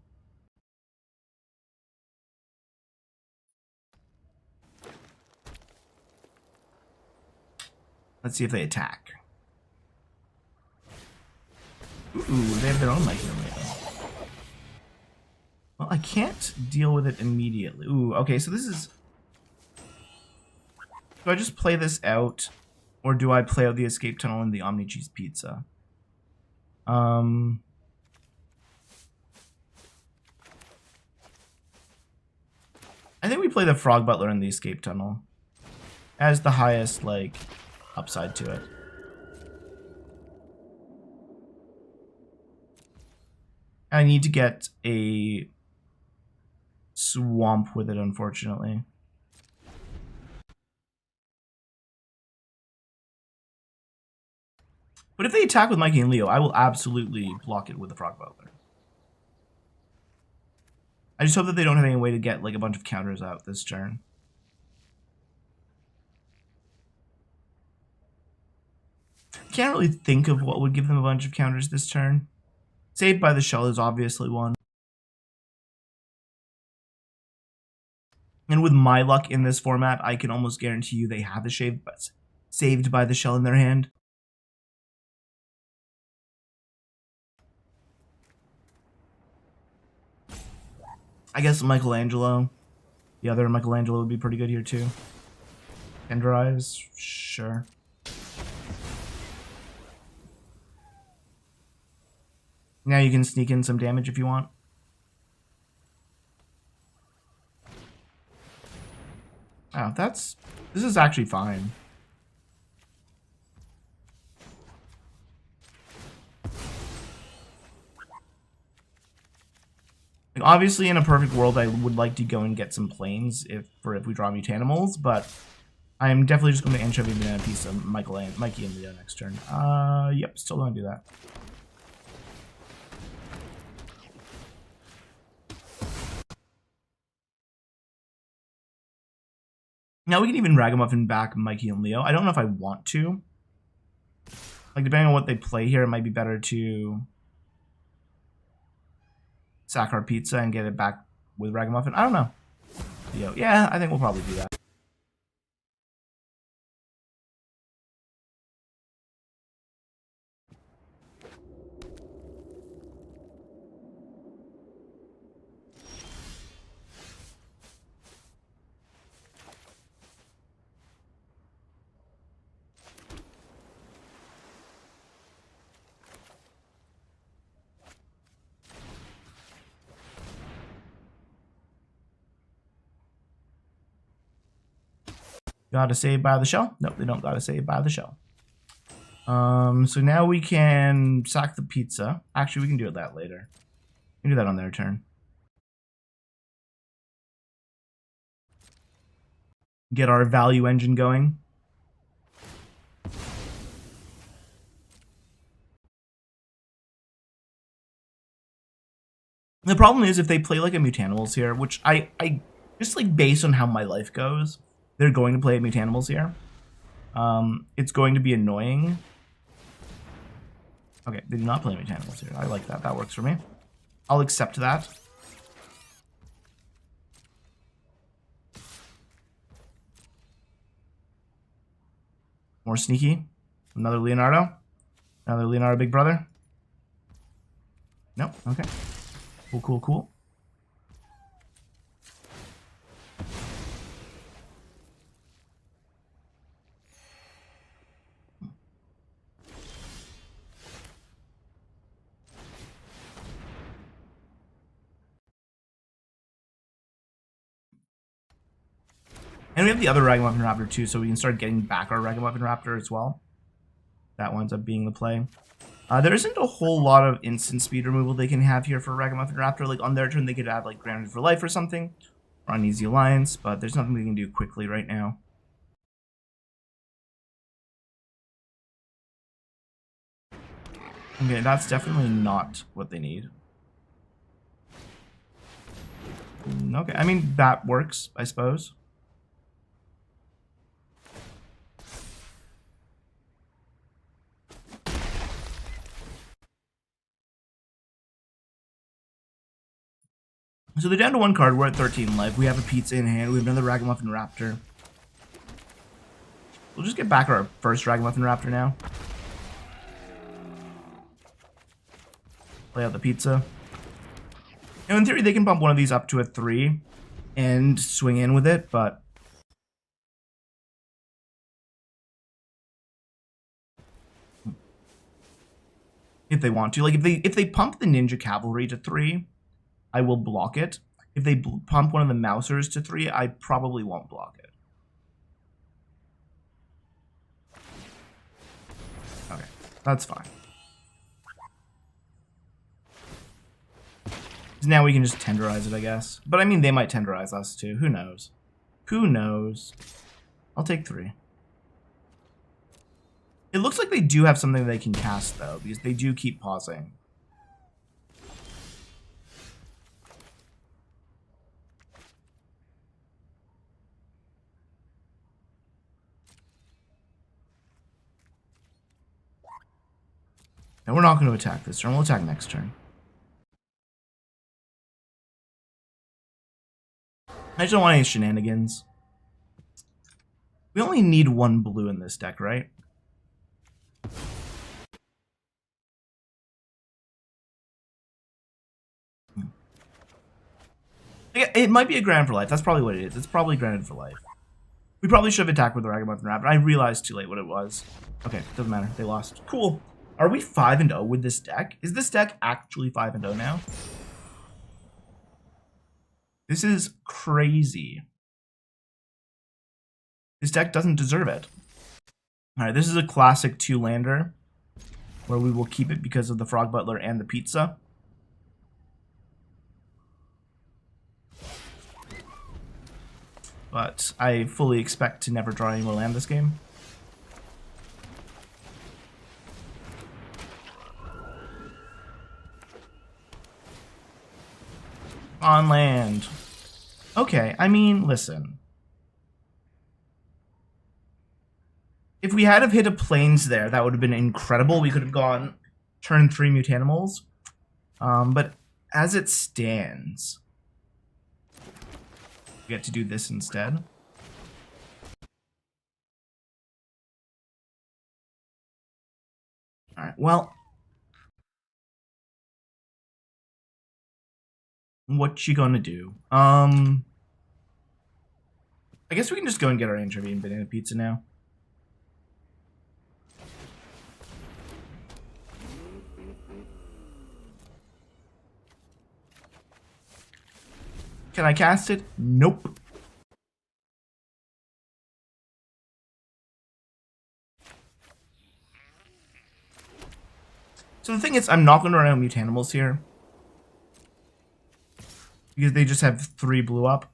Let's see if they attack. Ooh, they have their own Mikey and Leo. Well, I can't deal with it immediately. Ooh, okay, so this is... Do I just play this out, or do I play out the escape tunnel and the Omni Cheese Pizza? I think we play the Frog Butler in the escape tunnel as the highest, like, upside to it. I need to get a swamp with it, unfortunately. But if they attack with Mikey and Leo, I will absolutely block it with the Frog Butler. I just hope that they don't have any way to get like a bunch of counters out this turn. Can't really think of what would give them a bunch of counters this turn. Saved by the Shell is obviously one. And with my luck in this format, I can almost guarantee you they have a Saved by the Shell in their hand. I guess Michelangelo. The other Michelangelo would be pretty good here too. Tenderize, sure. Now you can sneak in some damage if you want. Oh, this is actually fine. obviously, in a perfect world, I would like to go and get some planes if we draw Mutanimals, but I'm definitely just going to anchovy banana piece of Mikey and Leo next turn. Yep, still going to do that. Now we can even Ragamuffin back Mikey and Leo. I don't know if I want to. Like, depending on what they play here, it might be better to sack our pizza and get it back with Ragamuffin. I don't know. Leo. Yeah, I think we'll probably do that. Gotta save by the shell? Nope, they don't gotta save by the shell. So now we can sack the pizza. Actually, we can do that later. We can do that on their turn. Get our value engine going. The problem is if they play like a Mutanimals here, which I just like based on how my life goes, they're going to play Mutanimals here. It's going to be annoying. Okay, they do not play Mutanimals here. I like that. That works for me. I'll accept that. More sneaky. Another Leonardo. Another Leonardo Big Brother. Nope. Okay. Cool, cool, cool. And we have the other Ragamuffin Raptor too, so we can start getting back our Ragamuffin Raptor as well. That winds up being the play. There isn't a whole lot of instant speed removal they can have here for Ragamuffin Raptor. Like on their turn, they could add like Grounded for Life or something, or Uneasy Alliance, but there's nothing they can do quickly right now. Okay, that's definitely not what they need. Okay, I mean, that works, I suppose. So they're down to one card. We're at 13 life. We have a pizza in hand. We have another Ragamuffin Raptor. We'll just get back our first Ragamuffin Raptor now. Play out the pizza. Now, in theory, they can bump one of these up to a 3 and swing in with it, but if they want to, like if they pump the Ninja Cavalry to 3, I will block it. If they pump one of the Mousers to 3, I probably won't block it. Okay, that's fine. Now we can just tenderize it, I guess. But I mean, they might tenderize us too. Who knows? Who knows? I'll take 3. It looks like they do have something they can cast, though, because they do keep pausing. And we're not going to attack this turn. We'll attack next turn. I just don't want any shenanigans. We only need 1 blue in this deck, right? It might be a Grounded for Life. That's probably what it is. It's probably Grounded for Life. We probably should have attacked with the Ragamuffin Raptor. I realized too late what it was. Okay, doesn't matter. They lost. Cool. Are we 5-0 with this deck? Is this deck actually 5-0 now? This is crazy. This deck doesn't deserve it. Alright, this is a classic 2-lander, where we will keep it because of the Frog Butler and the pizza. but I fully expect to never draw any more land this game. On land. Okay, I mean, listen. If we had have hit a plains there, that would have been incredible. We could have gone turn 3 Mutanimals. But as it stands, we get to do this instead. Alright, well. What you gonna do? I guess we can just go and get our anchovy and banana pizza now. Can I cast it? Nope. So the thing is, I'm not going to run out Mutanimals here. Because they just have 3 blue up.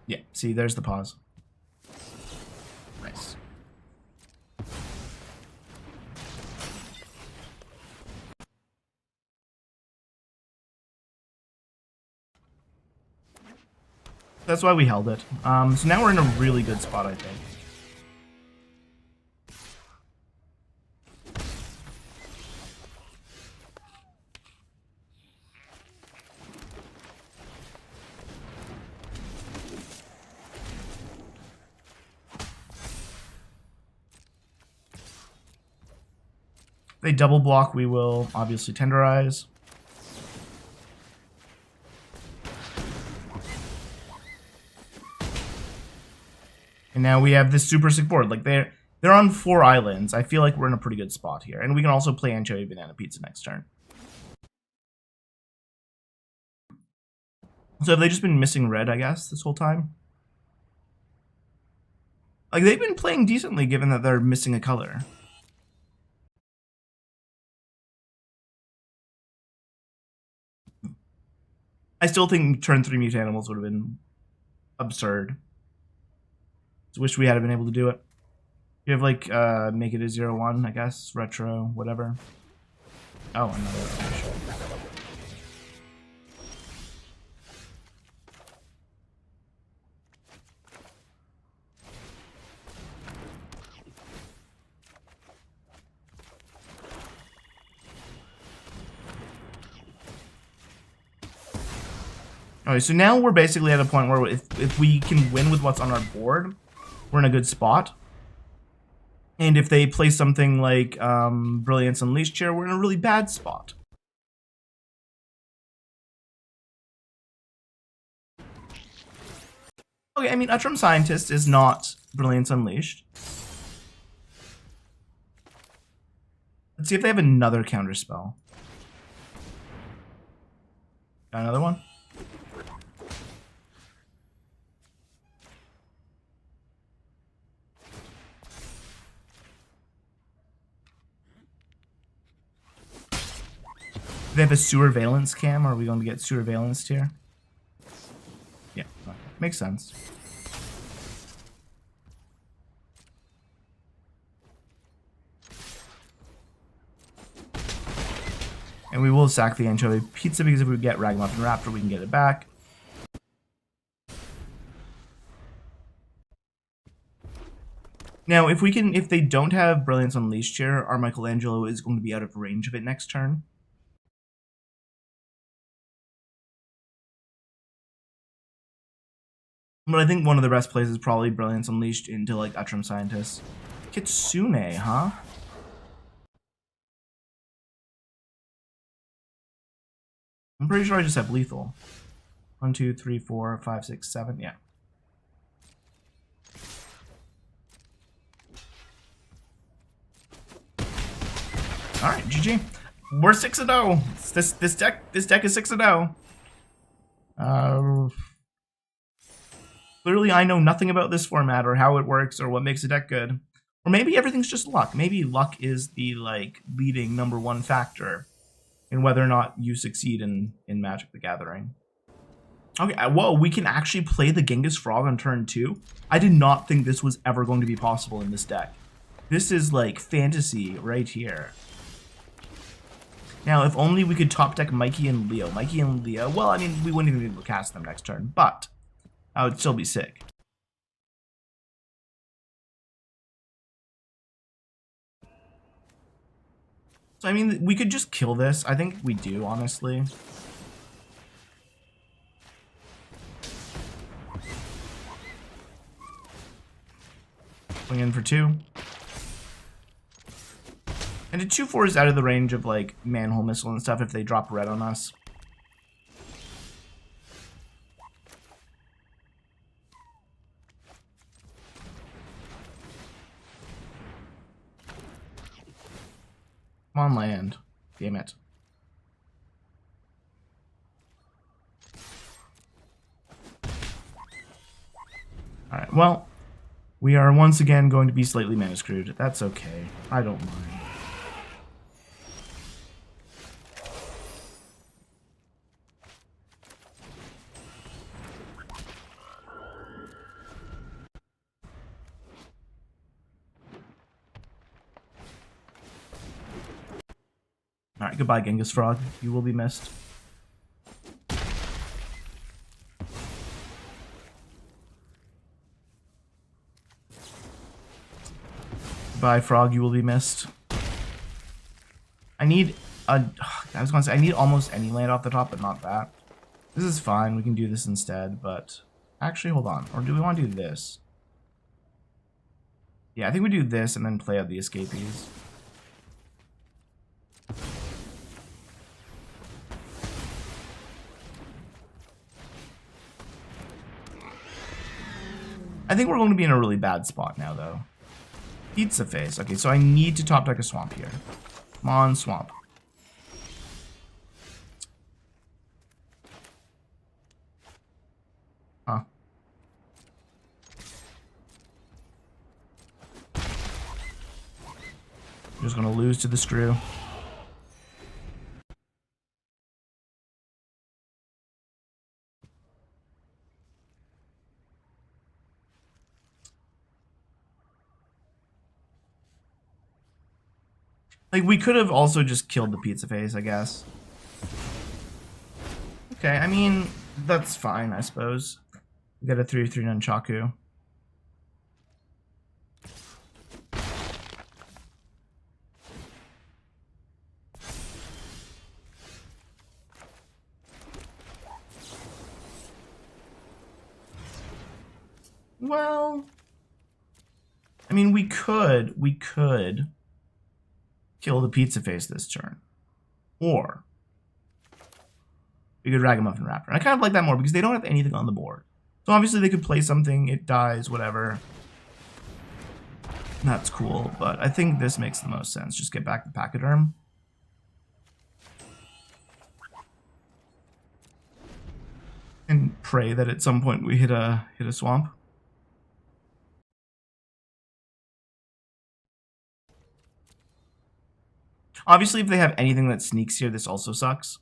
Yeah, see, there's the pause. Nice. That's why we held it. So now we're in a really good spot, I think. If they double block, we will obviously tenderize. And now we have this super sick board. Like they're on 4 islands. I feel like we're in a pretty good spot here. And we can also play anchovy banana pizza next turn. So have they just been missing red, I guess, this whole time? Like they've been playing decently given that they're missing a color. I still think turn 3 Mutanimals would have been absurd. Just wish we had been able to do it. You have like make it a 0-1, I guess, retro, whatever. Oh, another official. Okay, so now we're basically at a point where if we can win with what's on our board, we're in a good spot. And if they play something like Brilliance Unleashed here, we're in a really bad spot. Okay, I mean, Utrum Scientist is not Brilliance Unleashed. Let's see if they have another counterspell. Got another one? Do they have a Sewer Valence cam? Or are we going to get Sewer Valence here? Yeah, okay. Makes sense. And we will sack the anchovy pizza because if we get Ragamuffin Raptor, we can get it back. Now, if they don't have Brilliance Unleashed here, our Michelangelo is going to be out of range of it next turn. But I think one of the best plays is probably Brilliance Unleashed into like Utrum Scientist. Kitsune, huh? I'm pretty sure I just have lethal. 1, 2, 3, 4, 5, 6, 7. Yeah. All right, GG. We're 6-0. This deck is 6-0. Clearly, I know nothing about this format or how it works or what makes a deck good. Or maybe everything's just luck. Maybe luck is the, like, leading #1 factor in whether or not you succeed in Magic the Gathering. Okay, whoa, we can actually play the Genghis Frog on turn 2? I did not think this was ever going to be possible in this deck. This is, like, fantasy right here. Now, if only we could top deck Mikey and Leo. Mikey and Leo, well, I mean, we wouldn't even be able to cast them next turn, but that would still be sick. So, I mean, we could just kill this. I think we do, honestly. Swing in for 2. And a 2/4 is out of the range of, like, Manhole Missile and stuff if they drop red on us. Come on, land. Damn it. Alright, well, we are once again going to be slightly mana screwed. That's okay. I don't mind. Alright, goodbye, Genghis Frog. You will be missed. Goodbye, Frog. You will be missed. I need a... I was going to say, I need almost any land off the top, but not that. This is fine. We can do this instead, but... Actually, hold on. Or do we want to do this? Yeah, I think we do this and then play out the escapees. I think we're going to be in a really bad spot now, though. Pizza face. Okay, so I need to top deck a swamp here. Come on, swamp. Huh. Just going to lose to the screw. Like, we could have also just killed the pizza face, I guess. Okay, I mean, that's fine, I suppose. We got a 3/3 Nunchaku. Well, I mean, we could kill the pizza face this turn. Or we could Ragamuffin Raptor. And I kind of like that more because they don't have anything on the board. So obviously they could play something, it dies, whatever. That's cool, but I think this makes the most sense. Just get back the Pachyderm. And pray that at some point we hit a swamp. Obviously, if they have anything that sneaks here, this also sucks.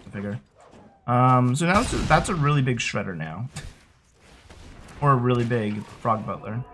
I figure. So now that's a really big Shredder now. Or a really big Frog Butler.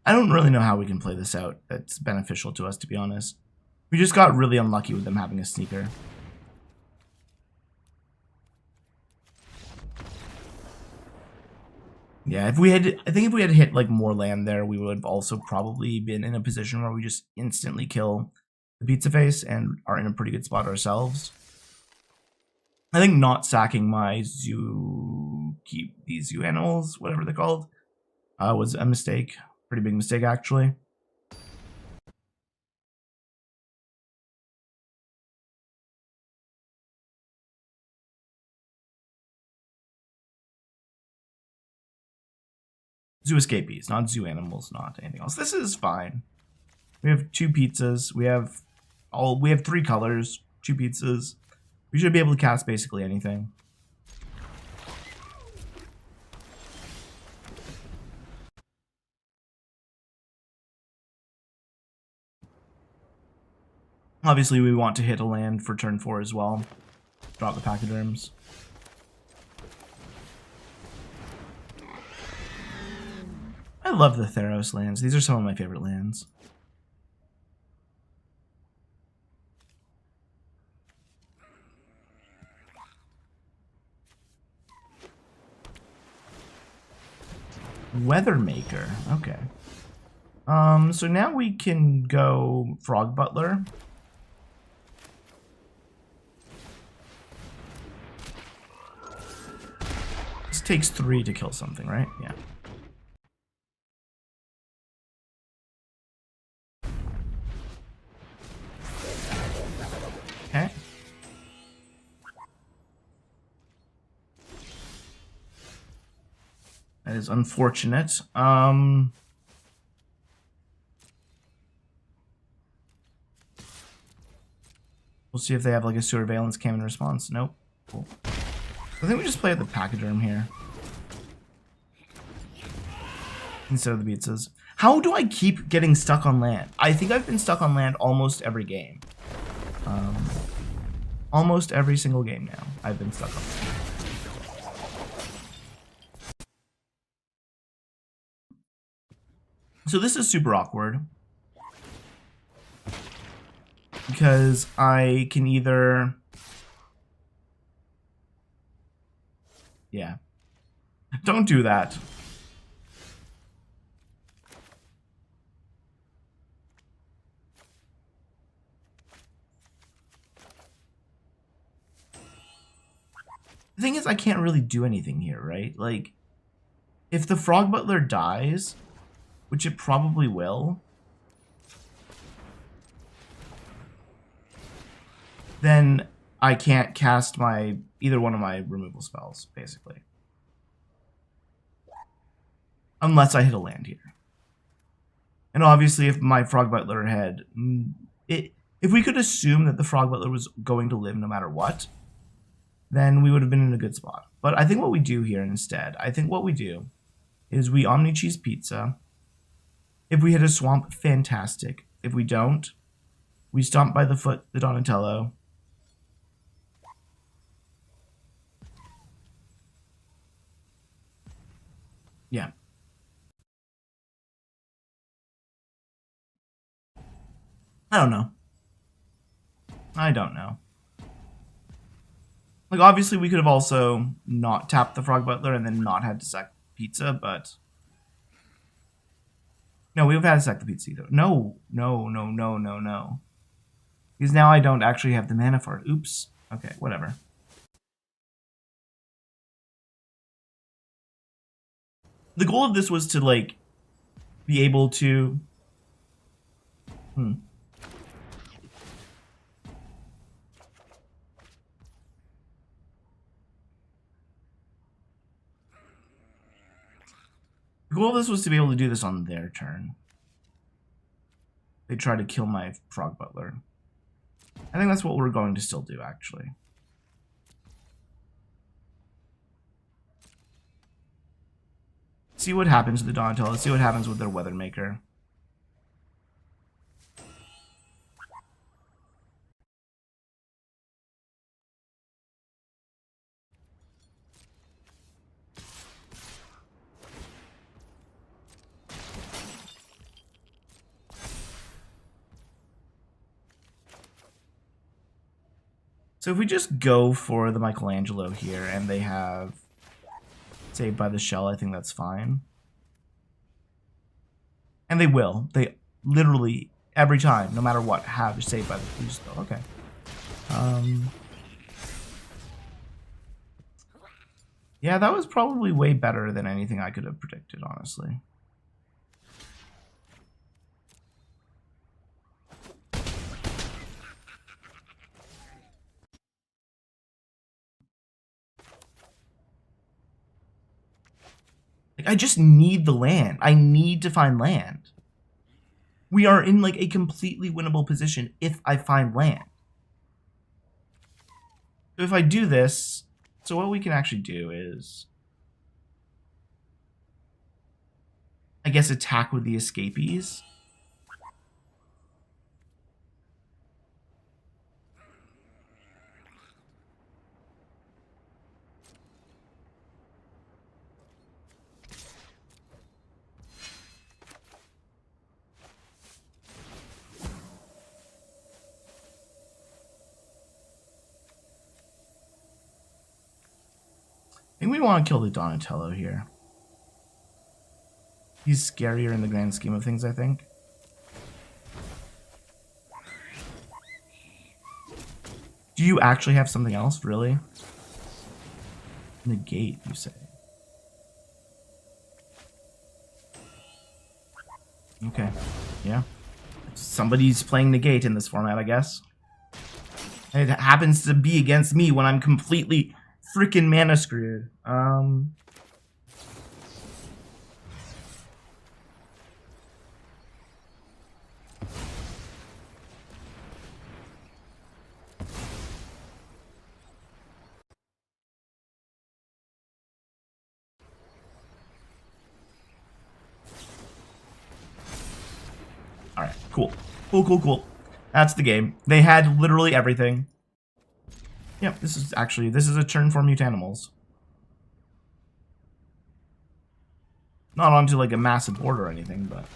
I don't really know how we can play this out that's beneficial to us, to be honest. We just got really unlucky with them having a sneaker. Yeah, I think if we had hit like more land there, we would have also probably been in a position where we just instantly kill the pizza face and are in a pretty good spot ourselves. I think not sacking my these zoo animals, whatever they're called, was a mistake. Pretty big mistake, actually. Zoo escapees, not zoo animals, not anything else. This is fine. We have 2 pizzas. We have 3 colors, 2 pizzas. We should be able to cast basically anything. Obviously, we want to hit a land for turn 4 as well. Drop the pachyderms. I love the Theros lands. These are some of my favorite lands. Weathermaker. Okay. So now we can go Frog Butler. This takes 3 to kill something, right? Yeah. Okay. That is unfortunate. We'll see if they have like a surveillance cam in response. Nope. Cool. I think we just play at the pachyderm here instead of the pizzas. How do I keep getting stuck on land? I think I've been stuck on land almost every game. Almost every single game now, I've been stuck on land. So this is super awkward. Because I can either... Yeah. Don't do that. The thing is, I can't really do anything here, right? Like, if the Frog Butler dies, which it probably will, then I can't cast either one of my removal spells, basically. Unless I hit a land here. And obviously, if my Frog Butler had... if we could assume that the Frog Butler was going to live no matter what, then we would have been in a good spot. But I think what we do here instead, is we Omni Cheese Pizza. If we hit a swamp, fantastic. If we don't, we stomp by the foot the Donatello. Yeah. I don't know. Like, obviously, we could have also not tapped the Frog Butler and then not had to sack Pizza, but... No, we would have had to sack the Pizza either. No. Because now I don't actually have the mana for it. Oops. Okay, whatever. The goal of this was to, like, be able to... The goal of this was to be able to do this on their turn. They try to kill my Frog Butler. I think that's what we're going to still do, actually. See what happens with the Donatello. See what happens with their Weathermaker. So if we just go for the Michelangelo here, and they have saved by the shell, I think that's fine. And they will. They literally, every time, no matter what, have saved by the cruise though. Okay. Yeah, that was probably way better than anything I could have predicted, honestly. Like, I just need the land. I need to find land. We are in like a completely winnable position if I find land. So if I do this, so what we can actually do is, I guess, attack with the escapees. I think we want to kill the Donatello here. He's scarier in the grand scheme of things, I think. Do you actually have something else, really? Negate, you say? Okay, yeah. Somebody's playing negate in this format, I guess. It happens to be against me when I'm completely freaking mana screwed. Alright, cool. Cool. That's the game. They had literally everything. Yep, this is a turn for Mutanimals. Not onto like a massive board or anything, but...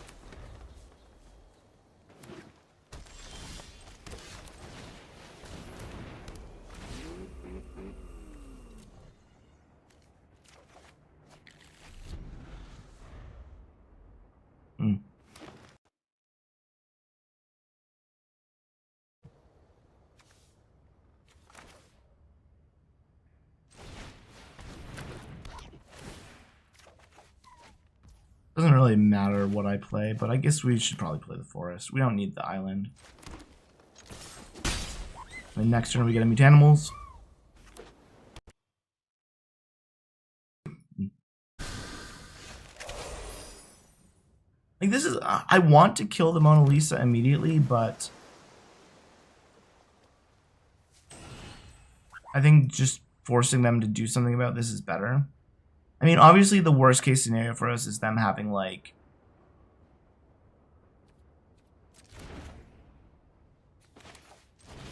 Doesn't really matter what I play, but I guess we should probably play the forest. We don't need the island. And next turn we get a Mutanimals. Like, this is... I want to kill the Mona Lisa immediately, but... I think just forcing them to do something about this is better. I mean, obviously the worst case scenario for us is them having, like...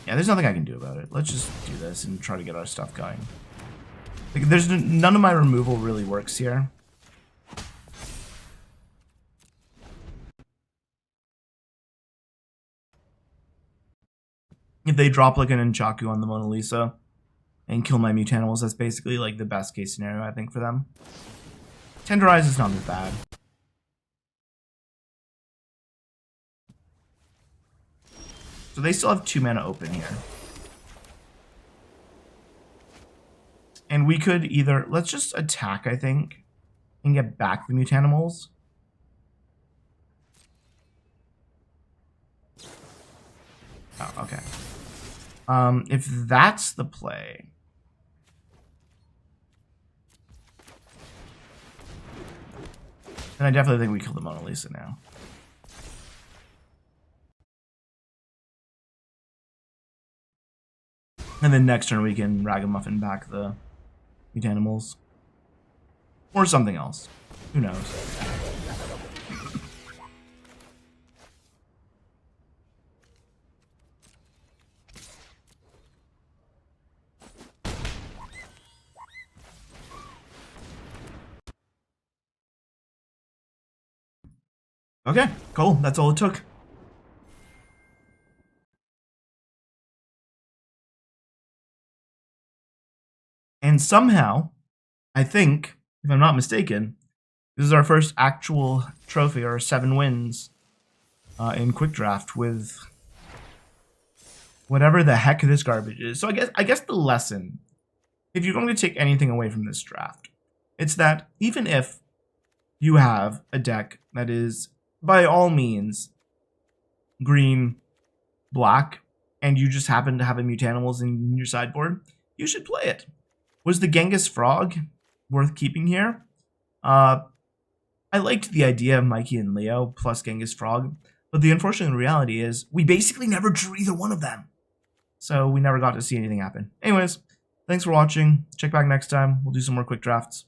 Yeah, there's nothing I can do about it. Let's just do this and try to get our stuff going. Like, there's none of my removal really works here. If they drop like an Nchaku on the Mona Lisa and kill my Mutanimals, that's basically like the best case scenario, I think, for them. Tenderize is not as bad. So they still have 2 mana open here. And we could either... Let's just attack, I think, and get back the Mutanimals. Oh, okay. If that's the play... then I definitely think we kill the Mona Lisa now. And then next turn we can Ragamuffin back the Mutanimals. Or something else. Who knows? Okay, cool. That's all it took. And somehow, I think if I'm not mistaken, this is our first actual trophy, or 7 wins in Quick Draft with whatever the heck this garbage is. So I guess the lesson, if you're going to take anything away from this draft, it's that even if you have a deck that is, by all means, green, black, and you just happen to have a Mutanimals in your sideboard, you should play it. Was the Genghis Frog worth keeping here? I liked the idea of Mikey and Leo plus Genghis Frog, but the unfortunate reality is we basically never drew either one of them. So we never got to see anything happen. Anyways, thanks for watching. Check back next time. We'll do some more quick drafts.